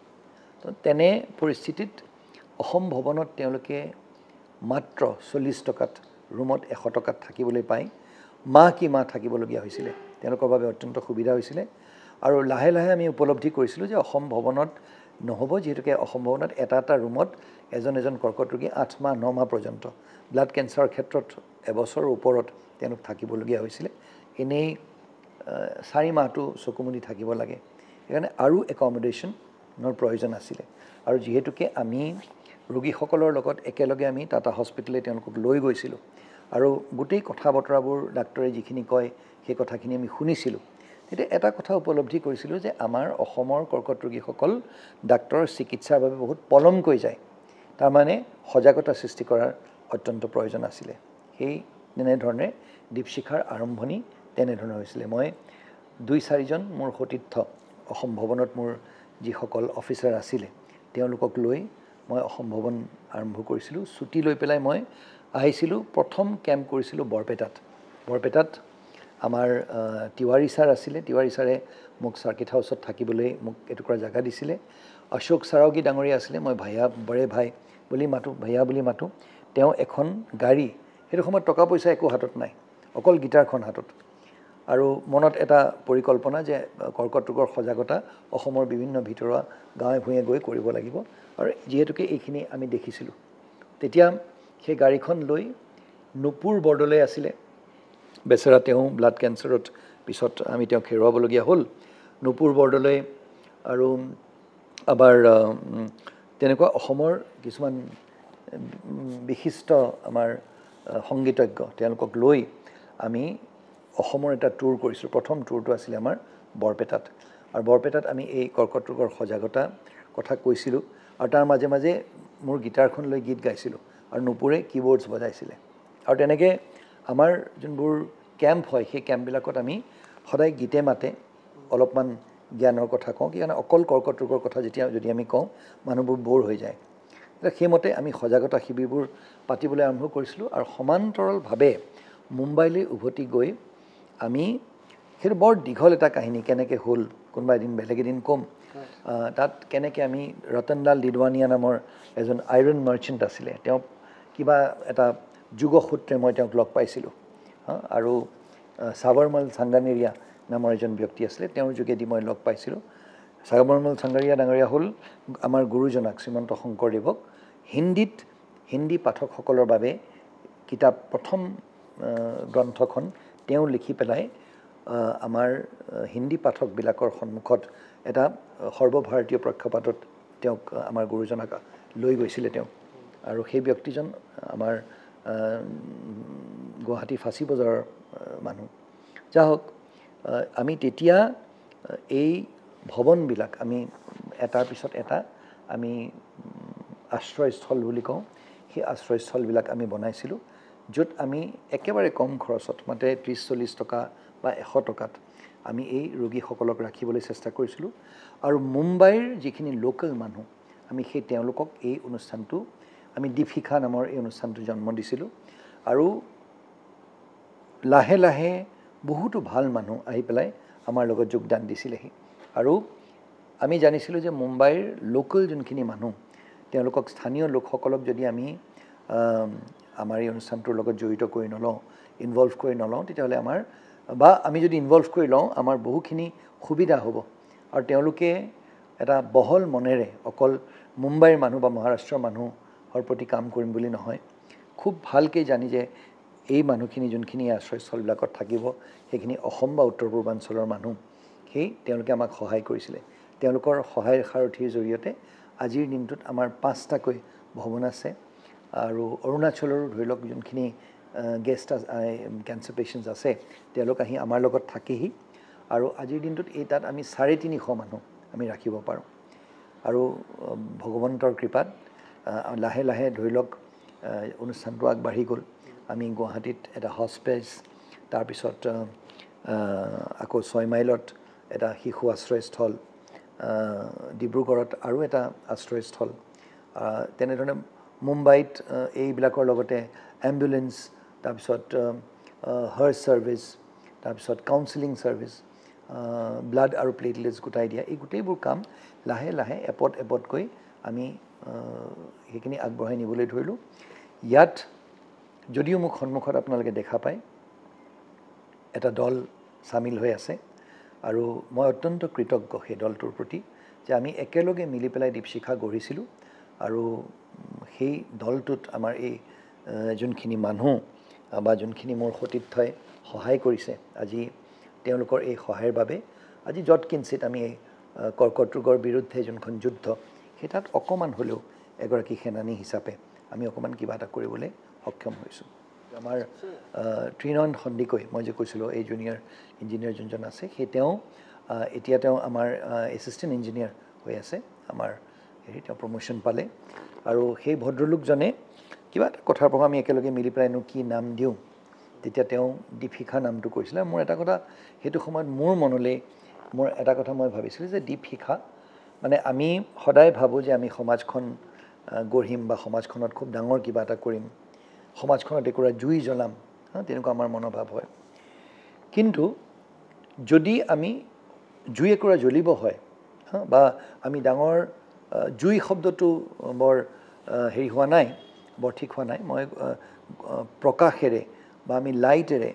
তো তেনে পৰিস্থিতিত অসম ভৱনত তেওঁলোকে মাত্ৰ 40 টকাত ৰুমত 100 টকাত থাকিবলৈ পায় মাহ কি মাহ থাকিবলগীয়া হৈছিলে। তেওঁলোকৰ বাবে অত্যন্ত সুবিধা হৈছিলে। আৰু লাহে লাহে আমি উপলব্ধি কৰিছিলোঁ যে অসম ভৱনত নহ'ব, যিহেতুকে অসম ভৱনত এটা ৰুমত এজন কৰ্কট ৰোগী 8 মাহ 9 মাহ পৰ্যন্ত, ব্লাড কেঞ্চাৰৰ ক্ষেত্ৰত এবছৰৰ ওপৰত তেওঁলোক থাকিবলগীয়া হৈছিলে। এনেই 4 মাহটো চকুমুনি থাকিব লাগে। সেইকাৰণে আৰু একমডেশ্যনৰ প্ৰয়োজন আছিলে। আৰু যিহেতুকে আমি ৰোগীসকলৰ লগত একেলগে আমি টাটা হস্পিটেললৈ তেওঁলোকক লৈ গৈছিলোঁ, আৰু গোটেই কথা বতৰাবোৰ ডাক্তৰে যিখিনি কয় সেই কথাখিনি আমি শুনিছিলোঁ তেতিয়া এটা কথা উপলব্ধি কৰিছিলোঁ যে আমাৰ অসমৰ কৰ্কট ৰোগীসকল ডাক্তৰৰ চিকিৎসাৰ বাবে বহুত পলমকৈ যায় তাৰমানে সজাগতা সৃষ্টি কৰাৰ অত্যন্ত প্ৰয়োজন আছিলে সেই তেনেধৰণে দীপশিখাৰ আৰম্ভণি তেনেধৰণৰ হৈছিলে মই 2-4জন মোৰ সতীৰ্থ অসম ভৱনত মোৰ যিসকল অফিচাৰ আছিলে তেওঁলোকক লৈ মই অসম ভৱন আৰম্ভ কৰিছিলোঁ ছুটি লৈ পেলাই মই আহিছিলোঁ প্ৰথম কেম্প কৰিছিলোঁ বৰপেটাত আমাৰ তিৱাৰী ছাৰ আছিলে তিৱাৰী ছাৰে মোক চাৰ্কিট হাউচত থাকিবলৈ মোক এটুকুৰা জাগা দিছিলে অশোক সাৰাওগী ডাঙৰীয়া আছিলে মই ভাইয়া বৰে ভাই বুলি মাতোঁ ভাইয়া বুলি মাতোঁ তেওঁ এখন গাড়ী সেইটো সময়ত টকা পইচা একো হাতত নাই অকল গিটাৰখন হাতত আৰু মনত এটা পৰিকল্পনা যে কৰ্কট ৰোগৰ সজাগতা অসমৰ বিভিন্ন ভিতৰুৱা গাঁৱে ভূঞে গৈ কৰিব লাগিব আৰু যিহেতুকে এইখিনি আমি দেখিছিলোঁ তেতিয়া সেই গাড়ীখন লৈ নুপুৰ বৰদলৈ আছিলে বেচেৰা তেওঁ ব্লাড কেঞ্চাৰত পিছত আমি তেওঁক হেৰুৱাবলগীয়া হ'ল নুপুৰ বৰদলৈ আৰু আবাৰ তেনেকুৱা অসমৰ কিছুমান বিশিষ্ট আমাৰ সংগীতজ্ঞ তেওঁলোকক লৈ আমি অসমৰ এটা টুৰ কৰিছোঁ প্ৰথম টুৰটো আছিলে আমাৰ বৰপেটাত আৰু বৰপেটাত আমি এই কৰ্কট ৰোগৰ সজাগতা কথা কৈছিলোঁ আৰু তাৰ মাজে মাজে মোৰ গিটাৰখন লৈ গীত গাইছিলোঁ আৰু নুপুৰে কীবৰ্ডছ বজাইছিলে আৰু তেনেকৈ আমাৰ যোনবোৰ কেম্প হয় সেই কেম্পবিলাকত আমি সদায় গীতে মাতে অলপমান জ্ঞানৰ কথা কওঁ কি কাৰণে অকল কৰ্কট ৰোগৰ কথা যদি আমি কওঁ মানুহবোৰ বৰ হৈ যায় সেইমতে আমি সজাগতা শিবিৰবোৰ পাতিবলৈ আৰম্ভ কৰিছিলোঁ আৰু সমান্তৰালভাৱে মুম্বাইলৈ উভতি গৈ আমি সেইটো বৰ দীঘল এটা কাহিনী কেনেকৈ হ'ল কোনোবা এদিন বেলেগ এদিন ক'ম তাত কেনেকৈ আমি ৰতনলাল দিদৱানিয়া নামৰ এজন আইৰণ মাৰ্চেণ্ট আছিলে তেওঁ কিবা এটা যোগসূত্ৰে মই তেওঁক লগ পাইছিলোঁ আৰু সাবৰমল চাংগানেৰিয়া নামৰ এজন ব্যক্তি আছিলে তেওঁৰ যোগেদি মই লগ পাইছিলোঁ সাবৰমল চাংগানেৰিয়া ডাঙৰীয়া হ'ল আমাৰ গুৰুজনাক শ্ৰীমন্ত শংকৰদেৱক হিন্দী পাঠকসকলৰ বাবে কিতাপ প্ৰথম গ্ৰন্থখন তেওঁ লিখি পেলাই আমাৰ হিন্দী পাঠকবিলাকৰ সন্মুখত এটা সৰ্বভাৰতীয় প্ৰেক্ষাপটত তেওঁক আমাৰ গুৰুজনাক লৈ গৈছিলে তেওঁ আৰু সেই ব্যক্তিজন আমাৰ গুৱাহাটী ফাঁচী বজাৰৰ মানুহ যা হওক আমি তেতিয়া এই ভৱনবিলাক আমি এটাৰ পিছত এটা আমি আশ্ৰয়স্থল বুলি কওঁ সেই আশ্ৰয়স্থলবিলাক আমি বনাইছিলোঁ য'ত আমি একেবাৰে কম খৰচত মাত্ৰ 30-40 টকা বা 100 টকাত আমি এই ৰোগীসকলক ৰাখিবলৈ চেষ্টা কৰিছিলোঁ আৰু মুম্বাইৰ যিখিনি লোকেল মানুহ আমি সেই তেওঁলোকক এই অনুষ্ঠানটো আমি দীপশিখা নামৰ এই অনুষ্ঠানটো জন্ম দিছিলোঁ আৰু লাহে লাহে বহুতো ভাল মানুহ আহি পেলাই আমাৰ লগত যোগদান দিছিলেহি আৰু আমি জানিছিলোঁ যে মুম্বাইৰ লোকেল যোনখিনি মানুহ তেওঁলোকক স্থানীয় লোকসকলক যদি আমি আমাৰ এই অনুষ্ঠানটোৰ লগত জড়িত কৰি নলওঁ ইনভলভ কৰি নলওঁ তেতিয়াহ'লে আমাৰ বা আমি যদি ইনভলভ কৰি লওঁ আমাৰ বহুখিনি সুবিধা হ'ব আৰু তেওঁলোকে এটা বহল মনেৰে অকল মুম্বাইৰ মানুহ বা মহাৰাষ্ট্ৰৰ মানুহৰ প্ৰতি কাম কৰিম বুলি নহয় খুব ভালকৈ জানি যে এই মানুহখিনি যোনখিনি আশ্ৰয়স্থলবিলাকত থাকিব সেইখিনি অসম বা উত্তৰ পূৰ্বাঞ্চলৰ মানুহ সেই তেওঁলোকে আমাক সহায় কৰিছিলে তেওঁলোকৰ সহায় সাৰথিৰ জৰিয়তে আজিৰ দিনটোত আমাৰ 5টাকৈ ভৱন আছে আৰু অৰুণাচলৰ ধৰি লওক যোনখিনি গেষ্ট কেঞ্চাৰ পেচেণ্টছ আছে তেওঁলোক আহি আমাৰ লগত থাকেহি আৰু আজিৰ দিনটোত এই তাত আমি 350 মানুহ আমি ৰাখিব পাৰোঁ আৰু ভগৱন্তৰ কৃপাত লাহে লাহে ধৰি লওক অনুষ্ঠানটো আগবাঢ়ি গ'ল আমি গুৱাহাটীত এটা হস্পিটেল তাৰপিছত আকৌ 6 মাইলত এটা শিশু আশ্ৰয়স্থল ডিব্ৰুগড়ত আৰু এটা আশ্ৰয়স্থল তেনেধৰণে মুম্বাইত এইবিলাকৰ লগতে এম্বুলেন্স তাৰপিছত হাৰ্ট ছাৰ্ভিচ তাৰপিছত কাউন্সেলিং ছাৰ্ভিচ ব্লাড আৰু প্লেটলেটছ গোটাই দিয়া এই গোটেইবোৰ কাম লাহে লাহে এপতকৈ আমি সেইখিনি আগবঢ়াই নিবলৈ ধৰিলোঁ ইয়াত যদিও মোক সন্মুখত আপোনালোকে দেখা পায় এটা দল চামিল হৈ আছে আৰু মই অত্যন্ত কৃতজ্ঞ সেই দলটোৰ প্ৰতি যে আমি একেলগে মিলি পেলাই দীপশিখা গঢ়িছিলোঁ আৰু সেই দলটোত আমাৰ এই যোনখিনি মানুহ বা যোনখিনি মোৰ সতীৰ্থই সহায় কৰিছে আজি তেওঁলোকৰ এই সহায়ৰ বাবে আজি য'ত কিঞ্চিত আমি এই কৰ্কট ৰোগৰ বিৰুদ্ধে যোনখন যুদ্ধ সেই তাত অকণমান হ'লেও এগৰাকী সেনানী হিচাপে আমি অকণমান কিবা এটা কৰিবলৈ সক্ষম হৈছোঁ আমাৰ ত্ৰিনয়ন সন্দিকৈ মই যে কৈছিলোঁ এই জুনিয়ৰ ইঞ্জিনিয়াৰ যোনজন আছে সেই তেওঁ এতিয়া তেওঁ আমাৰ এছিষ্টেণ্ট ইঞ্জিনিয়াৰ হৈ আছে আমাৰ হেৰি তেওঁ প্ৰমোশ্যন পালে আৰু সেই ভদ্ৰলোকজনে কিবা এটা কথাৰ পৰা আমি একেলগে মিলি পেলাইনো কি নাম দিওঁ তেতিয়া তেওঁ দীপশিখা নামটো কৈছিলে মোৰ এটা কথা সেইটো সময়ত মোৰ মনলৈ মোৰ এটা কথা মই ভাবিছিলোঁ যে দীপশিখা মানে আমি সদায় ভাবোঁ যে আমি সমাজখন গঢ়িম বা সমাজখনত খুব ডাঙৰ কিবা এটা কৰিম সমাজখনত একোৰা জুই জ্বলাম তেনেকুৱা আমাৰ মনোভাৱ হয় কিন্তু যদি আমি জুই একোৰা জ্বলিব হয় বা আমি ডাঙৰ জুই শব্দটো বৰ হেৰি হোৱা নাই বৰ ঠিক হোৱা নাই মই প্ৰকাশেৰে বা আমি লাইটেৰে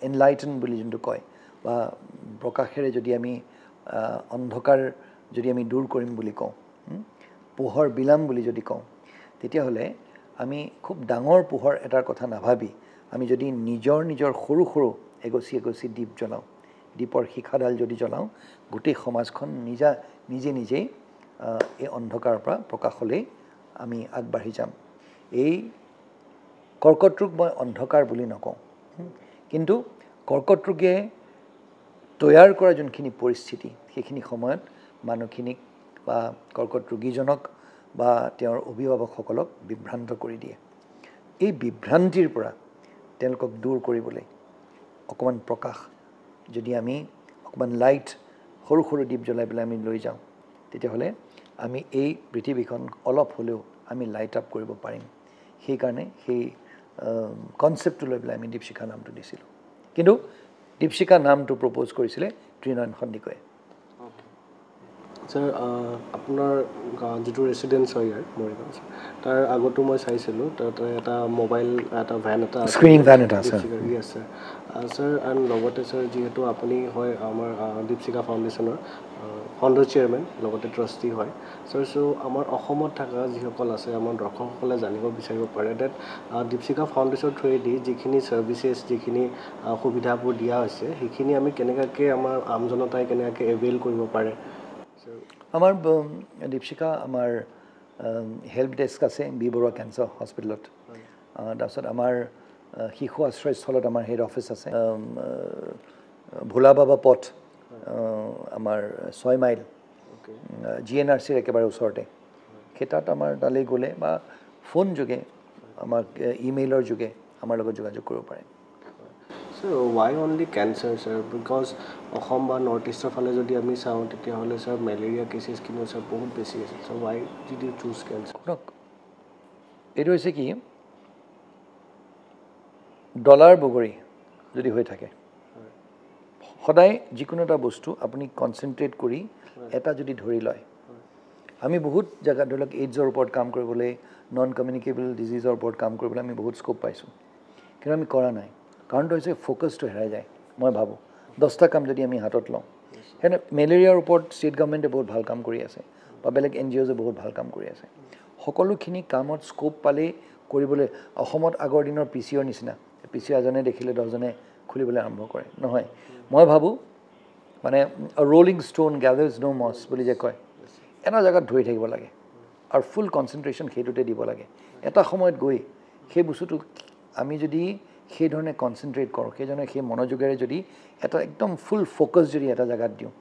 এনলাইটেন বুলি যোনটো কয় বা প্ৰকাশেৰে যদি আমি অন্ধকাৰ যদি আমি দূৰ কৰিম বুলি কওঁ পোহৰ বিলাম বুলি যদি কওঁ তেতিয়াহ'লে আমি খুব ডাঙৰ পোহৰ এটাৰ কথা নাভাবি আমি যদি নিজৰ সৰু সৰু এগচি এগচি দ্বীপ জ্বলাওঁ দ্বীপৰ শিখাডাল যদি জ্বলাওঁ গোটেই সমাজখন নিজেই এই অন্ধকাৰৰ পৰা প্ৰকাশলৈ আমি আগবাঢ়ি যাম এই কৰ্কট ৰোগ মই অন্ধকাৰ বুলি নকওঁ কিন্তু কৰ্কট ৰোগে তৈয়াৰ কৰা যোনখিনি পৰিস্থিতি সেইখিনি সময়ত মানুহখিনিক বা কৰ্কট ৰোগীজনক বা তেওঁৰ অভিভাৱকসকলক বিভ্ৰান্ত কৰি দিয়ে এই বিভ্ৰান্তিৰ পৰা তেওঁলোকক দূৰ কৰিবলৈ অকণমান প্ৰকাশ যদি আমি অকণমান লাইট সৰু সৰু দ্বীপ জ্বলাই পেলাই আমি লৈ যাওঁ তেতিয়াহ'লে আমি এই পৃথিৱীখন অলপ হ'লেও আমি লাইট আপ কৰিব পাৰিম সেইকাৰণে সেই কনচেপ্টটো লৈ পেলাই আমি দীপশিখা নামটো দিছিলোঁ কিন্তু দীপশিখা নামটো প্ৰপ'জ কৰিছিলে ত্ৰিনয়ন সন্দিকৈয়ে স্যাৰ আপোনাৰ যিটো ৰেচিডেঞ্চ হয় ইয়াৰ মৰিগাঁও তাৰ আগতো মই চাইছিলোঁ তাত এটা মোবাইল এটা ভেন এটা স্ক্ৰিনিং ভেন এটা আছে স্যাৰ এণ্ড লগতে স্যাৰ যিহেতু আপুনি হয় আমাৰ দীপশিখা ফাউণ্ডেশ্যনৰ ফাউণ্ডাৰ চেয়াৰমেন লগতে ট্ৰাষ্টি হয় স্যাৰ চ' আমাৰ অসমত থকা যিসকল আছে আমাৰ দৰ্শকসকলে জানিব বিচাৰিব পাৰে ডেট দীপশিখা ফাউণ্ডেশ্যনৰ থ্ৰুৱেদি যিখিনি ছাৰ্ভিচেছ যিখিনি সুবিধাবোৰ দিয়া হৈছে সেইখিনি আমি কেনেকুৱাকৈ আমাৰ আম জনতাই কেনেকুৱাকৈ এভেইল কৰিব পাৰে আমাৰ দীপশিখা আমাৰ হেল্প ডেস্ক আছে বি বৰুৱা কেঞ্চাৰ হস্পিটেলত তাৰপিছত আমাৰ শিশু আশ্ৰয়স্থলত আমাৰ হেড অফিচ আছে ভোলা বাবা পথ আমাৰ 6 মাইল GNRCৰ একেবাৰে ওচৰতে সেই তাত আমাৰ তালৈ গ'লে বা ফোন যোগে আমাক ইমেইলৰ যোগে আমাৰ লগত যোগাযোগ কৰিব পাৰে sir why only cancer sir because Assam বা নৰ্থ ইষ্টৰ ফালে যদি আমি চাওঁ তেতিয়াহ'লে স্যাৰ মেলেৰিয়া কেছেছ কিন্তু স্যাৰ বহুত বেছি আছে so' why did you choose cancer শুনক এইটো হৈছে কি ডলাৰ বগৰী যদি হৈ থাকে সদায় যিকোনো এটা বস্তু আপুনি কনচেনট্ৰেট কৰি এটা যদি ধৰি লয় আমি বহুত জেগাত ধৰি লওক এইডছৰ ওপৰত কাম কৰিবলৈ নন কমিউনিকেবল ডিজিজৰ ওপৰত কাম কৰিবলৈ আমি বহুত স্কোপ পাইছোঁ কিন্তু আমি কৰা নাই কাৰণটো হৈছে ফ'কাছটো হেৰাই যায় মই ভাবোঁ 10টা কাম যদি আমি হাতত লওঁ সেনে মেলেৰিয়াৰ ওপৰত ষ্টেট গভৰ্ণমেণ্টে বহুত ভাল কাম কৰি আছে বা বেলেগ NGOছে বহুত ভাল কাম কৰি আছে সকলোখিনি কামত স্কোপ পালেই কৰিবলৈ অসমত আগৰ দিনৰ PCOৰ নিচিনা PCO এজনে দেখিলে 10জনে খুলিবলৈ আৰম্ভ কৰে নহয় মই ভাবোঁ মানে ৰ'লিং ষ্ট'ন গ্যাদাৰ্ছ ন' মছ বুলি যে কয় এটা জেগাত ধৰি থাকিব লাগে আৰু ফুল কনচেনট্ৰেশ্যন সেইটোতে দিব লাগে এটা সময়ত গৈ সেই বস্তুটো আমি যদি সেইধৰণে কনচেনট্ৰেট কৰোঁ সেইজনে সেই মনোযোগেৰে যদি এটা একদম ফুল ফ'কাছ যদি এটা জেগাত দিওঁ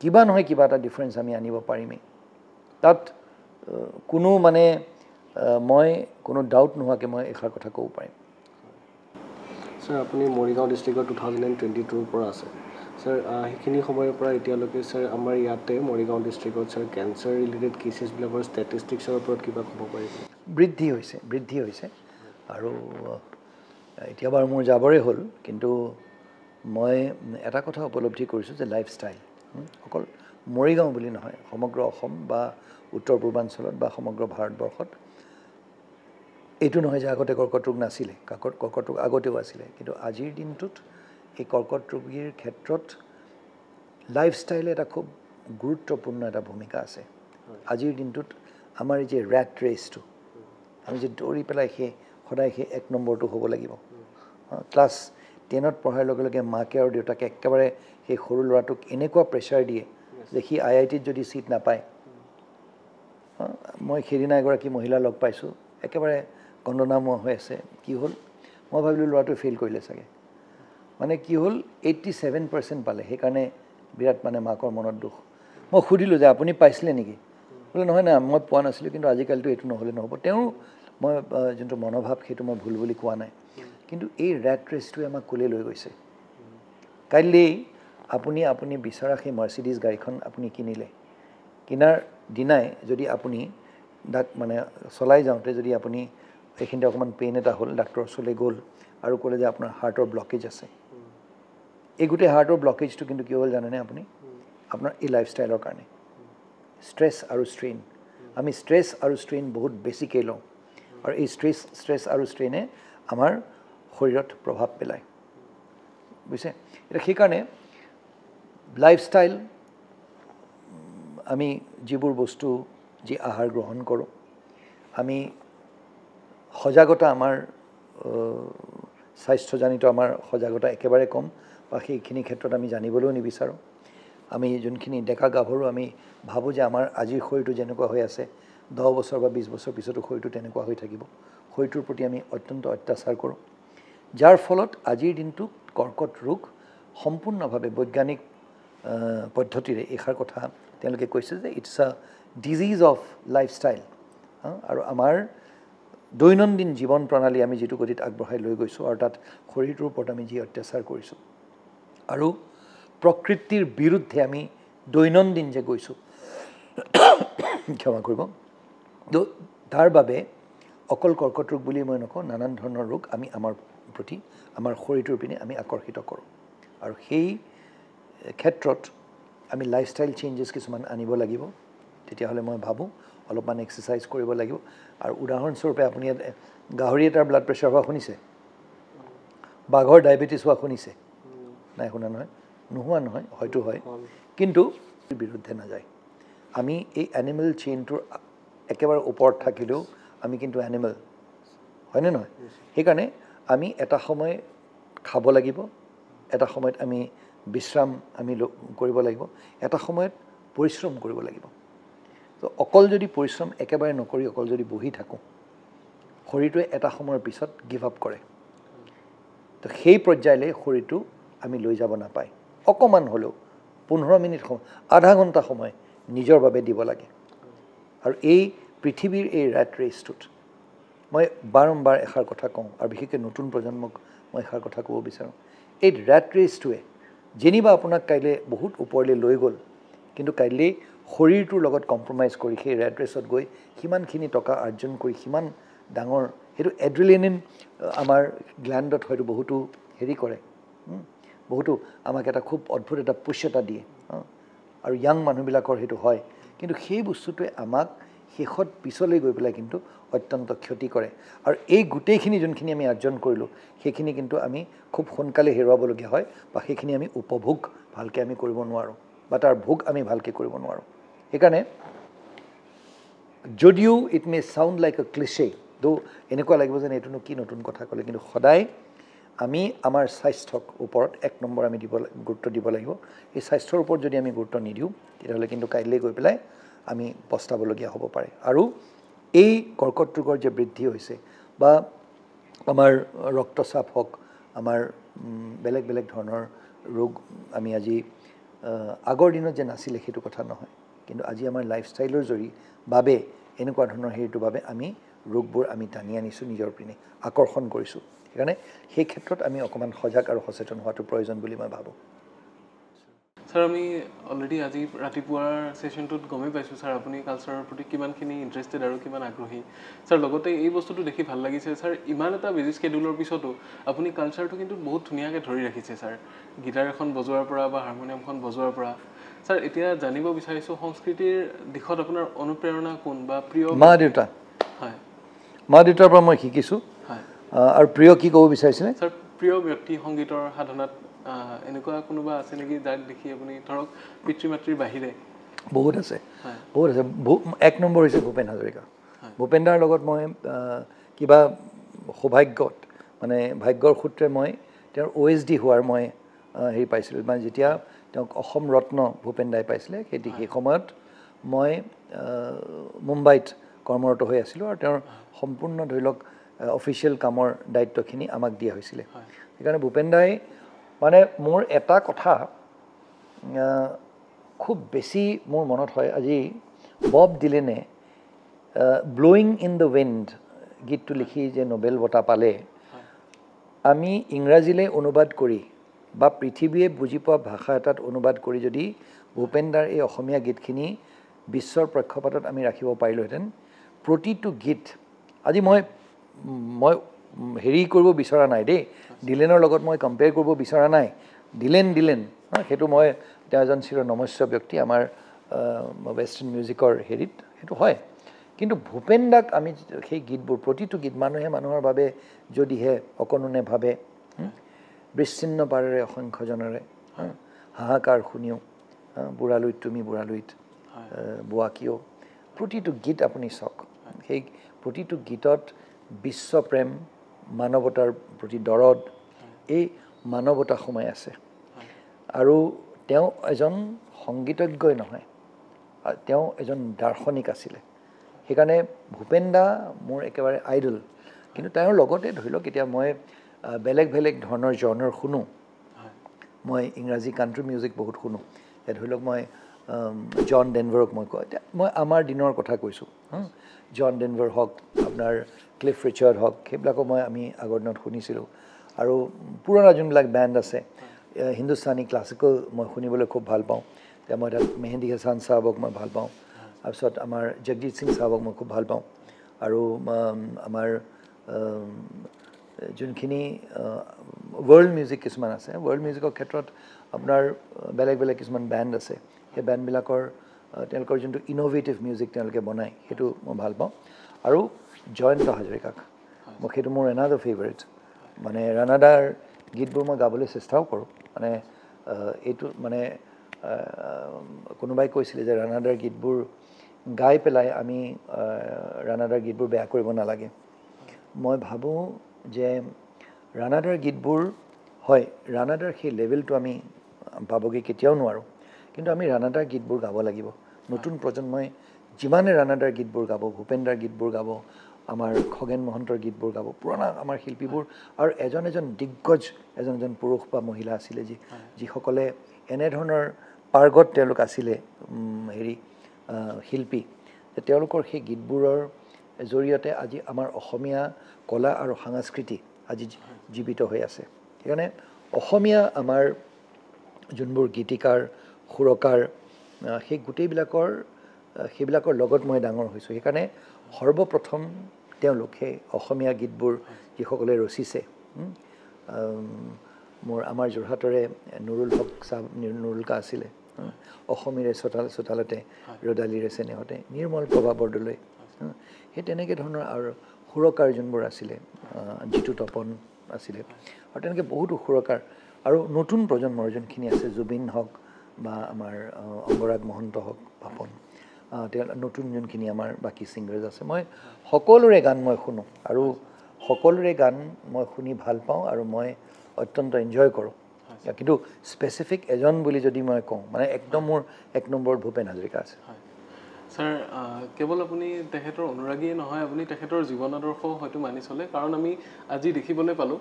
কিবা নহয় কিবা এটা ডিফাৰেঞ্চ আমি আনিব পাৰিমেই তাত কোনো মানে মই কোনো ডাউট নোহোৱাকৈ মই এষাৰ কথা ক'ব পাৰিম স্যাৰ আপুনি মৰিগাঁও ডিষ্ট্ৰিক্টৰ 2022ৰ পৰা আছে স্যাৰ সেইখিনি সময়ৰ পৰা এতিয়ালৈকে স্যাৰ আমাৰ ইয়াতে মৰিগাঁও ডিষ্ট্ৰিক্টত স্যাৰ কেঞ্চাৰ ৰিলেটেড কেছেছবিলাকৰ ষ্টেটিষ্টিক্সৰ ওপৰত কিবা ক'ব পাৰিব বৃদ্ধি হৈছে আৰু এতিয়া বাৰু মোৰ যাবৰে হ'ল কিন্তু মই এটা কথা উপলব্ধি কৰিছোঁ যে লাইফষ্টাইল অকল মৰিগাঁও বুলি নহয় সমগ্ৰ অসম বা উত্তৰ পূৰ্বাঞ্চলত বা সমগ্ৰ ভাৰতবৰ্ষত এইটো নহয় যে আগতে কৰ্কট ৰোগ নাছিলে কৰ্কট ৰোগ আগতেও আছিলে কিন্তু আজিৰ দিনটোত এই কৰ্কট ৰোগীৰ ক্ষেত্ৰত লাইফষ্টাইলে এটা খুব গুৰুত্বপূৰ্ণ এটা ভূমিকা আছে আজিৰ দিনটোত আমাৰ এই যে ৰেট ৰেচটো আমি যে দৌৰি পেলাই সদায় সেই 1 নম্বৰটো হ'ব লাগিব ক্লাছ 10ত পঢ়াৰ লগে লগে মাকে আৰু দেউতাকে একেবাৰে সেই সৰু ল'ৰাটোক এনেকুৱা প্ৰেছাৰ দিয়ে যে সি IITত যদি ছিট নাপায় মই সেইদিনা এগৰাকী মহিলা লগ পাইছোঁ একেবাৰে কন্দনাময় হৈ আছে কি হ'ল মই ভাবিলোঁ ল'ৰাটোৱে ফেইল কৰিলে চাগে মানে কি হ'ল 87% পালে সেইকাৰণে বিৰাট মানে মাকৰ মনত দুখ মই সুধিলোঁ যে আপুনি পাইছিলে নেকি বোলে নহয় না মই পোৱা নাছিলোঁ কিন্তু আজিকালিতো এইটো নহ'লে নহ'ব তেওঁ মই যোনটো মনোভাৱ সেইটো মই ভুল বুলি কোৱা নাই কিন্তু এই ৰেট ৰেচটোৱে আমাক ক'লৈ লৈ গৈছে কাইলৈ আপুনি বিচৰা সেই মাৰ্চিডিজ গাড়ীখন আপুনি কিনিলে কিনাৰ দিনাই যদি আপুনি মানে চলাই যাওঁতে যদি আপুনি এইখিনিতে অকণমান পেইন এটা হ'ল ডাক্তৰৰ ওচৰলৈ গ'ল আৰু ক'লে যে আপোনাৰ হাৰ্টৰ ব্লকেজ আছে এই গোটেই হাৰ্টৰ ব্লকেজটো কিন্তু কি হ'ল জানেনে আপুনি আপোনাৰ এই লাইফষ্টাইলৰ কাৰণে ষ্ট্ৰেছ আৰু ষ্ট্ৰেইন আমি ষ্ট্ৰেছ আৰু ষ্ট্ৰেইন বহুত বেছিকৈ লওঁ আৰু এই ষ্ট্ৰেছ আৰু ষ্ট্ৰেইনে আমাৰ শৰীৰত প্ৰভাৱ পেলায় বুজিছে এতিয়া সেইকাৰণে লাইফষ্টাইল আমি যিবোৰ বস্তু যি আহাৰ গ্ৰহণ কৰোঁ আমি সজাগতা আমাৰ স্বাস্থ্যজনিত আমাৰ সজাগতা একেবাৰে কম বা সেইখিনি ক্ষেত্ৰত আমি জানিবলৈও নিবিচাৰোঁ আমি যোনখিনি ডেকা গাভৰু আমি ভাবোঁ যে আমাৰ আজিৰ শৰীৰটো যেনেকুৱা হৈ আছে 10 বছৰ বা 20 বছৰ পিছতো শৰীৰটো তেনেকুৱা হৈ থাকিব শৰীৰটোৰ প্ৰতি আমি অত্যন্ত অত্যাচাৰ কৰোঁ যাৰ ফলত আজিৰ দিনটোত কৰ্কট ৰোগ সম্পূৰ্ণভাৱে বৈজ্ঞানিক পদ্ধতিৰে এইষাৰ কথা তেওঁলোকে কৈছে যে ইটছ আ ডিজিজ অফ লাইফষ্টাইল আৰু আমাৰ দৈনন্দিন জীৱন প্ৰণালী আমি যিটো গতিত আগবঢ়াই লৈ গৈছোঁ আৰু তাত শৰীৰটোৰ ওপৰত আমি যি অত্যাচাৰ কৰিছোঁ আৰু প্ৰকৃতিৰ বিৰুদ্ধে আমি দৈনন্দিন যে গৈছোঁ ক্ষমা কৰিব তাৰ বাবে অকল কৰ্কট ৰোগ বুলি মই নকওঁ নানান ধৰণৰ ৰোগ আমি আমাৰ প্ৰতি আমাৰ শৰীৰটোৰ পিনে আমি আকৰ্ষিত কৰোঁ আৰু সেই ক্ষেত্ৰত আমি লাইফষ্টাইল চেঞ্জেছ কিছুমান আনিব লাগিব তেতিয়াহ'লে মই ভাবোঁ অলপমান এক্সাৰচাইজ কৰিব লাগিব আৰু উদাহৰণস্বৰূপে আপুনি গাহৰি এটাৰ ব্লাড প্ৰেছাৰ হোৱা শুনিছে বাঘৰ ডায়েবেটিছ হোৱা শুনিছে নাই শুনা নহয় নোহোৱা নহয় হয়তো হয় কিন্তু বিৰুদ্ধে নাযায় আমি এই এনিমেল চেইনটোৰ একেবাৰে ওপৰত থাকিলেও আমি কিন্তু এনিমেল হয়নে নহয় সেইকাৰণে আমি এটা সময় খাব লাগিব এটা সময়ত আমি বিশ্ৰাম আমি কৰিব লাগিব এটা সময়ত পৰিশ্ৰম কৰিব লাগিব তো অকল যদি পৰিশ্ৰম একেবাৰে নকৰি অকল যদি বহি থাকোঁ শৰীৰটোৱে এটা সময়ৰ পিছত গিভ আপ কৰে তো সেই পৰ্যায়লৈ শৰীৰটো আমি লৈ যাব নাপায় অকণমান হ'লেও 15 মিনিট সময় আধা ঘণ্টা সময় নিজৰ বাবে দিব লাগে আৰু এই পৃথিৱীৰ এই ৰেট ৰেচটোত মই বাৰম্বাৰ এষাৰ কথা কওঁ আৰু বিশেষকৈ নতুন প্ৰজন্মক মই এষাৰ কথা ক'ব বিচাৰোঁ এই ৰেট ৰেচটোৱে যেনিবা আপোনাক কাইলৈ বহুত ওপৰলৈ লৈ গ'ল কিন্তু কাইলৈ শৰীৰটোৰ লগত কম্প্ৰমাইজ কৰি সেই ৰেট ৰেচত গৈ সিমানখিনি টকা অৰ্জন কৰি সিমান ডাঙৰ সেইটো এড্ৰিলিনিন আমাৰ গ্লেণ্ডত হয়তো বহুতো হেৰি কৰে বহুতো আমাক এটা খুব অদ্ভুত এটা পুছ এটা দিয়ে আৰু ইয়াং মানুহবিলাকৰ সেইটো হয় কিন্তু সেই বস্তুটোৱে আমাক শেষত পিছলৈ গৈ পেলাই কিন্তু অত্যন্ত ক্ষতি কৰে আৰু এই গোটেইখিনি যোনখিনি আমি অৰ্জন কৰিলোঁ সেইখিনি কিন্তু আমি খুব সোনকালে হেৰুৱাবলগীয়া হয় বা সেইখিনি আমি উপভোগ ভালকৈ আমি কৰিব নোৱাৰোঁ বা তাৰ ভোগ আমি ভালকৈ কৰিব নোৱাৰোঁ সেইকাৰণে যদিও it may sound like a cliche এনেকুৱা লাগিব যেন এইটোনো কি নতুন কথা ক'লে কিন্তু সদায় আমি আমাৰ স্বাস্থ্যৰ ওপৰত 1 নম্বৰ আমি গুৰুত্ব দিব লাগিব এই স্বাস্থ্যৰ ওপৰত যদি আমি গুৰুত্ব নিদিওঁ তেতিয়াহ'লে কিন্তু কাইলৈ গৈ পেলাই আমি পস্তাবলগীয়া হ'ব পাৰে আৰু এই কৰ্কট ৰোগৰ যে বৃদ্ধি হৈছে বা আমাৰ ৰক্তচাপ হওক আমাৰ বেলেগ বেলেগ ধৰণৰ ৰোগ আমি আজি আগৰ দিনত যে নাছিলে সেইটো কথা নহয় কিন্তু আজি আমাৰ লাইফষ্টাইলৰ বাবে এনেকুৱা ধৰণৰ হেৰিটোৰ বাবে আমি ৰোগবোৰ আমি টানি আনিছোঁ নিজৰ পিনে আকৰ্ষণ কৰিছোঁ সেইকাৰণে সেই ক্ষেত্ৰত আমি অকণমান সজাগ আৰু সচেতন হোৱাটো প্ৰয়োজন বুলি মই ভাবোঁ স্যাৰ আমি অলৰেডি আজি ৰাতিপুৱাৰ সেশনটোত গমেই পাইছোঁ স্যাৰ আপুনি কালচাৰৰ প্ৰতি কিমানখিনি ইণ্টাৰেষ্টেড আৰু কিমান আগ্ৰহী স্যাৰ লগতে এই বস্তুটো দেখি ভাল লাগিছে স্যাৰ ইমান এটা বিজি স্কেডিউলৰ পিছতো আপুনি কালচাৰটো কিন্তু বহুত ধুনীয়াকৈ ধৰি ৰাখিছে স্যাৰ গিটাৰ এখন বজোৱাৰ পৰা বা হাৰমনিয়ামখন বজোৱাৰ পৰা স্যাৰ এতিয়া জানিব বিচাৰিছোঁ সংস্কৃতিৰ দিশত আপোনাৰ অনুপ্ৰেৰণা কোন বা প্ৰিয় মা দেউতা হয় মা দেউতাৰ পৰা মই শিকিছোঁ হয় আৰু প্ৰিয় কি ক'ব বিচাৰিছিলে স্যাৰ প্ৰিয় ব্যক্তি সংগীতৰ সাধনাত এনেকুৱা কোনোবা আছে নেকি যাক দেখি আপুনি ধৰক পিতৃ মাতৃৰ বাহিৰে বহুত আছে 1 নম্বৰ হৈছে ভূপেন হাজৰিকা ভূপেনদাৰ লগত মই কিবা সৌভাগ্যত মানে ভাগ্যৰ সূত্ৰে মই তেওঁৰ OSD হোৱাৰ মই হেৰি পাইছিলোঁ মানে যেতিয়া তেওঁক অসম ৰত্ন ভূপেন দাই পাইছিলে সেই সময়ত মই মুম্বাইত কৰ্মৰত হৈ আছিলোঁ আৰু তেওঁৰ সম্পূৰ্ণ ধৰি লওক অফিচিয়েল কামৰ দায়িত্বখিনি আমাক দিয়া হৈছিলে সেইকাৰণে ভূপেন দাই মানে মোৰ এটা কথা খুব বেছি মোৰ মনত হয় আজি বব ডিলেনে ব্লোয়িং ইন দ্য উইণ্ড গীতটো লিখি যে নোবেল বঁটা পালে আমি ইংৰাজীলৈ অনুবাদ কৰি বা পৃথিৱীয়ে বুজি পোৱা ভাষা এটাত অনুবাদ কৰি যদি ভূপেন দাৰ এই অসমীয়া গীতখিনি বিশ্বৰ প্ৰেক্ষাপটত আমি ৰাখিব পাৰিলোহেঁতেন প্ৰতিটো গীত আজি মই হেৰি কৰিব বিচৰা নাই দেই ডিলেনৰ লগত মই কম্পেয়াৰ কৰিব বিচৰা নাই ডিলেন সেইটো মই তেওঁ এজন চিৰ নমস্য ব্যক্তি আমাৰ ৱেষ্টাৰ্ণ মিউজিকৰ হেৰিত সেইটো হয় কিন্তু ভূপেন দাক আমি সেই গীতবোৰ প্ৰতিটো গীত মানুহে মানুহৰ বাবে যদিহে অকণোনে ভাবে বিচ্ছিন্ন পাৰেৰে অসংখ্যজনৰে হাহাকাৰ শুনিও বুঢ়ালুইত তুমি বুঢ়ালুইত বোৱা কিয় প্ৰতিটো গীত আপুনি চাওক সেই প্ৰতিটো গীতত বিশ্বপ্ৰেম মানৱতাৰ প্ৰতি দৰদ এই মানৱতা সোমাই আছে আৰু তেওঁ এজন সংগীতজ্ঞই নহয় তেওঁ এজন দাৰ্শনিক আছিলে সেইকাৰণে ভূপেন দা মোৰ একেবাৰে আইডল কিন্তু তেওঁৰ লগতে ধৰি লওক এতিয়া মই বেলেগ ধৰণৰ জনৰ শুনো মই ইংৰাজী কাণ্ট্ৰি মিউজিক বহুত শুনো এতিয়া ধৰি লওক মই জন ডেনভাৰক মই কওঁ এতিয়া মই আমাৰ দিনৰ কথা কৈছোঁ জন ডেনভাৰ হওক আপোনাৰ ক্লিফ ৰিচাৰ্ড হওক সেইবিলাকো আমি আগৰ দিনত শুনিছিলোঁ আৰু পুৰণা যোনবিলাক বেণ্ড আছে হিন্দুস্তানী ক্লাছিকেল মই শুনিবলৈ খুব ভাল পাওঁ এতিয়া মই তাত মেহেন্দী হাছান চাহাবক মই ভাল পাওঁ তাৰপিছত আমাৰ জগজিৎ সিং চাহাবক মই খুব ভাল পাওঁ আৰু আমাৰ যোনখিনি ৱৰ্ল্ড মিউজিক কিছুমান আছে ৱৰ্ল্ড মিউজিকৰ ক্ষেত্ৰত আপোনাৰ বেলেগ কিছুমান বেণ্ড আছে সেই বেণ্ডবিলাকৰ তেওঁলোকৰ যোনটো ইন'ভেটিভ মিউজিক তেওঁলোকে বনায় সেইটো মই ভাল পাওঁ আৰু জয়ন্ত হাজৰিকাক মই সেইটো মোৰ এনাডাৰ ফেভাৰিট মানে ৰাণাদাৰ গীতবোৰ মই গাবলৈ চেষ্টাও কৰোঁ মানে এইটো মানে কোনোবাই কৈছিলে যে ৰাণাদাৰ গীতবোৰ গাই পেলাই আমি ৰাণাদাৰ গীতবোৰ বেয়া কৰিব নালাগে মই ভাবোঁ যে ৰাণাদাৰ গীতবোৰ হয় ৰাণাদাৰ সেই লেভেলটো আমি পাবগৈ কেতিয়াও নোৱাৰোঁ কিন্তু আমি ৰাণাদাৰ গীতবোৰ গাব লাগিব নতুন প্ৰজন্মই যিমানে ৰাণাদাৰ গীতবোৰ গাব ভূপেনদাৰ গীতবোৰ গাব আমাৰ খগেন মহন্তৰ গীতবোৰ গাব পুৰণা আমাৰ শিল্পীবোৰ আৰু এজন দিগ্গজ এজন পুৰুষ বা মহিলা আছিলে যিসকলে এনেধৰণৰ পাৰ্গত তেওঁলোক আছিলে শিল্পী যে তেওঁলোকৰ সেই গীতবোৰৰ জৰিয়তে আজি আমাৰ অসমীয়া কলা আৰু সংস্কৃতি আজি জীৱিত হৈ আছে সেইকাৰণে অসমীয়া আমাৰ যোনবোৰ গীতিকাৰ সুৰকাৰ সেই গোটেইবিলাকৰ সেইবিলাকৰ লগত মই ডাঙৰ হৈছোঁ সেইকাৰণে সৰ্বপ্ৰথম তেওঁলোক সেই অসমীয়া গীতবোৰ যিসকলে ৰচিছে মোৰ আমাৰ যোৰহাটৰে নুৰুল হক চাহাব নুৰুল কা আছিলে অসমীৰে চোতালতে ৰদালিৰে চেনেহতে নিৰ্মল প্ৰভা বৰদলৈ সেই তেনেকৈ ধৰণৰ আৰু সুৰকাৰ যোনবোৰ আছিলে জিতু তপন আছিলে আৰু তেনেকৈ বহুতো সুৰকাৰ আৰু নতুন প্ৰজন্মৰ যোনখিনি আছে জুবিন হওক বা আমাৰ অংগৰাগ মহন্ত হওক পাপন তেওঁ নতুন যোনখিনি আমাৰ বাকী ছিংগাৰ্ছ আছে মই সকলোৰে গান মই শুনো আৰু সকলোৰে গান মই শুনি ভাল পাওঁ আৰু মই অত্যন্ত এনজয় কৰোঁ কিন্তু স্পেচিফিক এজন বুলি যদি মই কওঁ মানে একদম মোৰ 1 নম্বৰ ভূপেন হাজৰিকা আছে স্যাৰ কেৱল আপুনি তেখেতৰ অনুৰাগীয়ে নহয় আপুনি তেখেতৰ জীৱন আদৰ্শও হয়তো মানি চলে কাৰণ আমি আজি দেখিবলৈ পালোঁ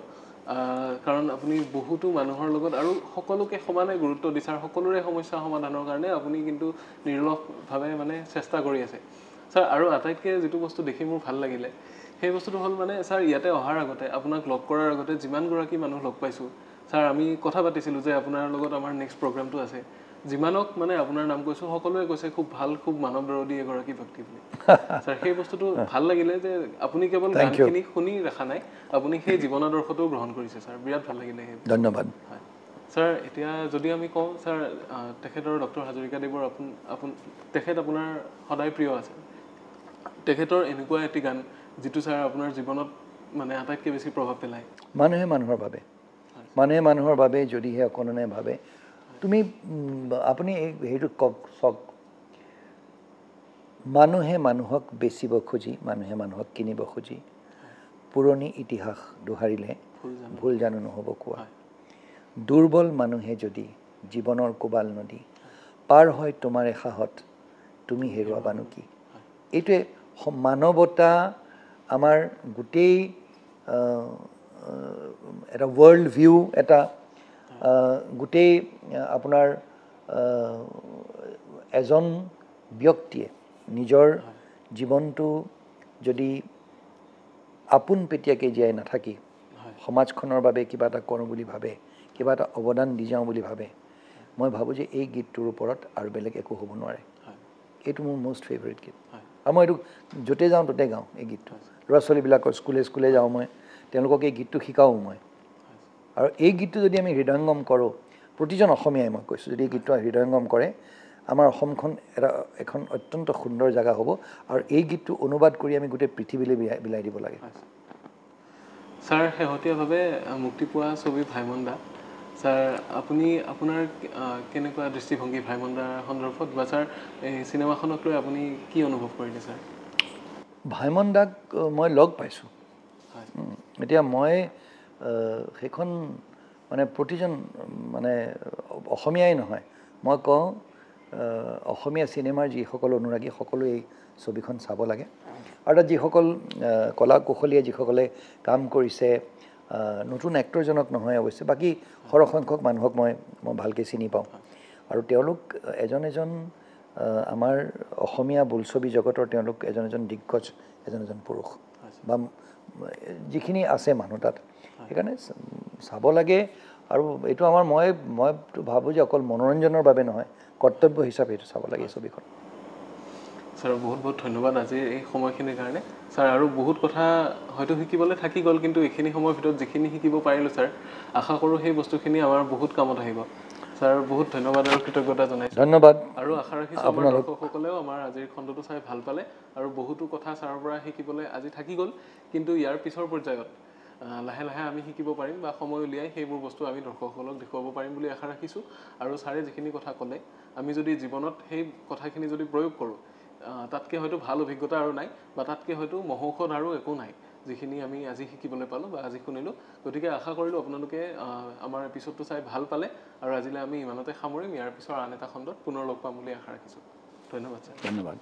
কাৰণ আপুনি বহুতো মানুহৰ লগত আৰু সকলোকে সমানে গুৰুত্ব দিছে আৰু সকলোৰে সমস্যা সমাধানৰ কাৰণে আপুনি কিন্তু নিৰ্লসভাৱে মানে চেষ্টা কৰি আছে স্যাৰ আৰু আটাইতকৈ যিটো বস্তু দেখি মোৰ ভাল লাগিলে সেই বস্তুটো হ'ল মানে স্যাৰ ইয়াতে অহাৰ আগতে আপোনাক লগ কৰাৰ আগতে যিমানগৰাকী মানুহ লগ পাইছোঁ স্যাৰ আমি কথা পাতিছিলোঁ যে আপোনাৰ লগত আমাৰ নেক্সট প্ৰগ্ৰামটো আছে যিমানক মানে আপোনাৰ নাম কৈছোঁ সকলোৱে কৈছে খুব ভাল খুব মানৱদৰদী এগৰাকী ব্যক্তি বুলি স্যাৰ সেই বস্তুটো ভাল লাগিলে যে আপুনি কেৱল গানখিনি শুনি ৰখা নাই আপুনি সেই জীৱন আদৰ্শটোও গ্ৰহণ কৰিছে স্যাৰ বিৰাট ভাল লাগিলে সেই ধন্যবাদ হয় স্যাৰ এতিয়া যদি আমি কওঁ স্যাৰ তেখেতৰ ডক্টৰ হাজৰিকাদেৱৰ তেখেত আপোনাৰ সদায় প্ৰিয় আছে তেখেতৰ এনেকুৱা এটি গান যিটো স্যাৰ আপোনাৰ জীৱনত মানে আটাইতকৈ বেছি প্ৰভাৱ পেলায় মানুহে মানুহৰ বাবে যদিহে অকণনে ভাবে তুমি আপুনি এই হেৰিটো কওক চাওক মানুহে মানুহক বেচিব খুজি মানুহে মানুহক কিনিব খুজি পুৰণি ইতিহাস দোহাৰিলে ভুল জানো নহ'ব কোৱা দুৰ্বল মানুহে যদি জীৱনৰ কোবাল নদী পাৰ হয় তোমাৰে সাহত তুমি হেৰুৱাবানো কি এইটোৱে মানৱতা আমাৰ গোটেই এটা ৱৰ্ল্ড ভিউ এটা গোটেই আপোনাৰ এজন ব্যক্তিয়ে নিজৰ জীৱনটো যদি আপোনপেটীয়াকৈ জীয়াই নাথাকি সমাজখনৰ বাবে কিবা এটা কৰোঁ বুলি ভাবে কিবা এটা অৱদান দি যাওঁ বুলি ভাবে মই ভাবোঁ যে এই গীতটোৰ ওপৰত আৰু বেলেগ একো হ'ব নোৱাৰে এইটো মোৰ মষ্ট ফেভৰেট গীত আৰু মই এইটো য'তে যাওঁ ত'তে গাওঁ এই গীতটো ল'ৰা ছোৱালীবিলাকৰ স্কুলে যাওঁ মই তেওঁলোকক এই গীতটো শিকাওঁ মই আৰু এই গীতটো যদি আমি হৃদয়ংগম কৰোঁ প্ৰতিজন অসমীয়াই মই কৈছোঁ যদি এই গীতটো হৃদয়ংগম কৰে আমাৰ অসমখন এখন অত্যন্ত সুন্দৰ জেগা হ'ব আৰু এই গীতটো অনুবাদ কৰি আমি গোটেই পৃথিৱীলৈ বিলাই দিব লাগে ছাৰ শেহতীয়াভাৱে মুক্তি পোৱা ছবি ভাইমন্দা ছাৰ আপুনি আপোনাৰ কেনেকুৱা দৃষ্টিভংগী ভাইমন্দাৰ সন্দৰ্ভত বা ছাৰ এই চিনেমাখনক লৈ আপুনি কি অনুভৱ কৰিলে ছাৰ ভাইমন্দাক মই লগ পাইছোঁ এতিয়া মই সেইখন মানে প্ৰতিজন মানে অসমীয়াই নহয় মই কওঁ অসমীয়া চিনেমাৰ যিসকল অনুৰাগী সকলোৱে এই ছবিখন চাব লাগে আৰু তাত যিসকল কলা কৌশলীয়ে যিসকলে কাম কৰিছে নতুন এক্টৰজনক নহয় অৱশ্যে বাকী সৰহসংখ্যক মানুহক মই ভালকৈ চিনি পাওঁ আৰু তেওঁলোক এজন আমাৰ অসমীয়া বোলছবি জগতৰ তেওঁলোক এজন দিগ্গজ এজন পুৰুষ বা যিখিনি আছে মানুহ তাত সেইকাৰণে চাব লাগে আৰু এইটো আমাৰ মই ভাবোঁ যে অকল মনোৰঞ্জনৰ বাবে নহয় কৰ্তব্য হিচাপে এইটো চাব লাগে এই ছবিখন ছাৰ বহুত বহুত ধন্যবাদ আজিৰ এই সময়খিনিৰ কাৰণে ছাৰ আৰু বহুত কথা হয়তো শিকিবলৈ থাকি গ'ল কিন্তু এইখিনি সময়ৰ ভিতৰত যিখিনি শিকিব পাৰিলোঁ ছাৰ আশা কৰোঁ সেই বস্তুখিনি আমাৰ বহুত কামত আহিব ছাৰ বহুত ধন্যবাদ আৰু কৃতজ্ঞতা জনাইছোঁ ধন্যবাদ আৰু আশা ৰাখিছোঁ আমাৰ দৰ্শকসকলেও আমাৰ আজিৰ খণ্ডটো চাই ভাল পালে আৰু বহুতো কথা ছাৰৰ পৰা শিকিবলৈ আজি থাকি গ'ল কিন্তু ইয়াৰ পিছৰ পৰ্যায়ত লাহে লাহে আমি শিকিব পাৰিম বা সময় উলিয়াই সেইবোৰ বস্তু আমি দৰ্শকসকলক দেখুৱাব পাৰিম বুলি আশা ৰাখিছোঁ আৰু ছাৰে যিখিনি কথা ক'লে আমি যদি জীৱনত সেই কথাখিনি যদি প্ৰয়োগ কৰোঁ তাতকৈ হয়তো ভাল অভিজ্ঞতা আৰু নাই বা তাতকৈ হয়তো মহৌষধ আৰু একো নাই যিখিনি আমি আজি শিকিবলৈ পালোঁ বা আজি শুনিলোঁ গতিকে আশা কৰিলোঁ আপোনালোকে আমাৰ এপিছডটো চাই ভাল পালে আৰু আজিলৈ আমি ইমানতে সামৰিম ইয়াৰ পিছৰ আন এটা খণ্ডত পুনৰ লগ পাম বুলি আশা ৰাখিছোঁ ধন্যবাদ ছাৰ ধন্যবাদ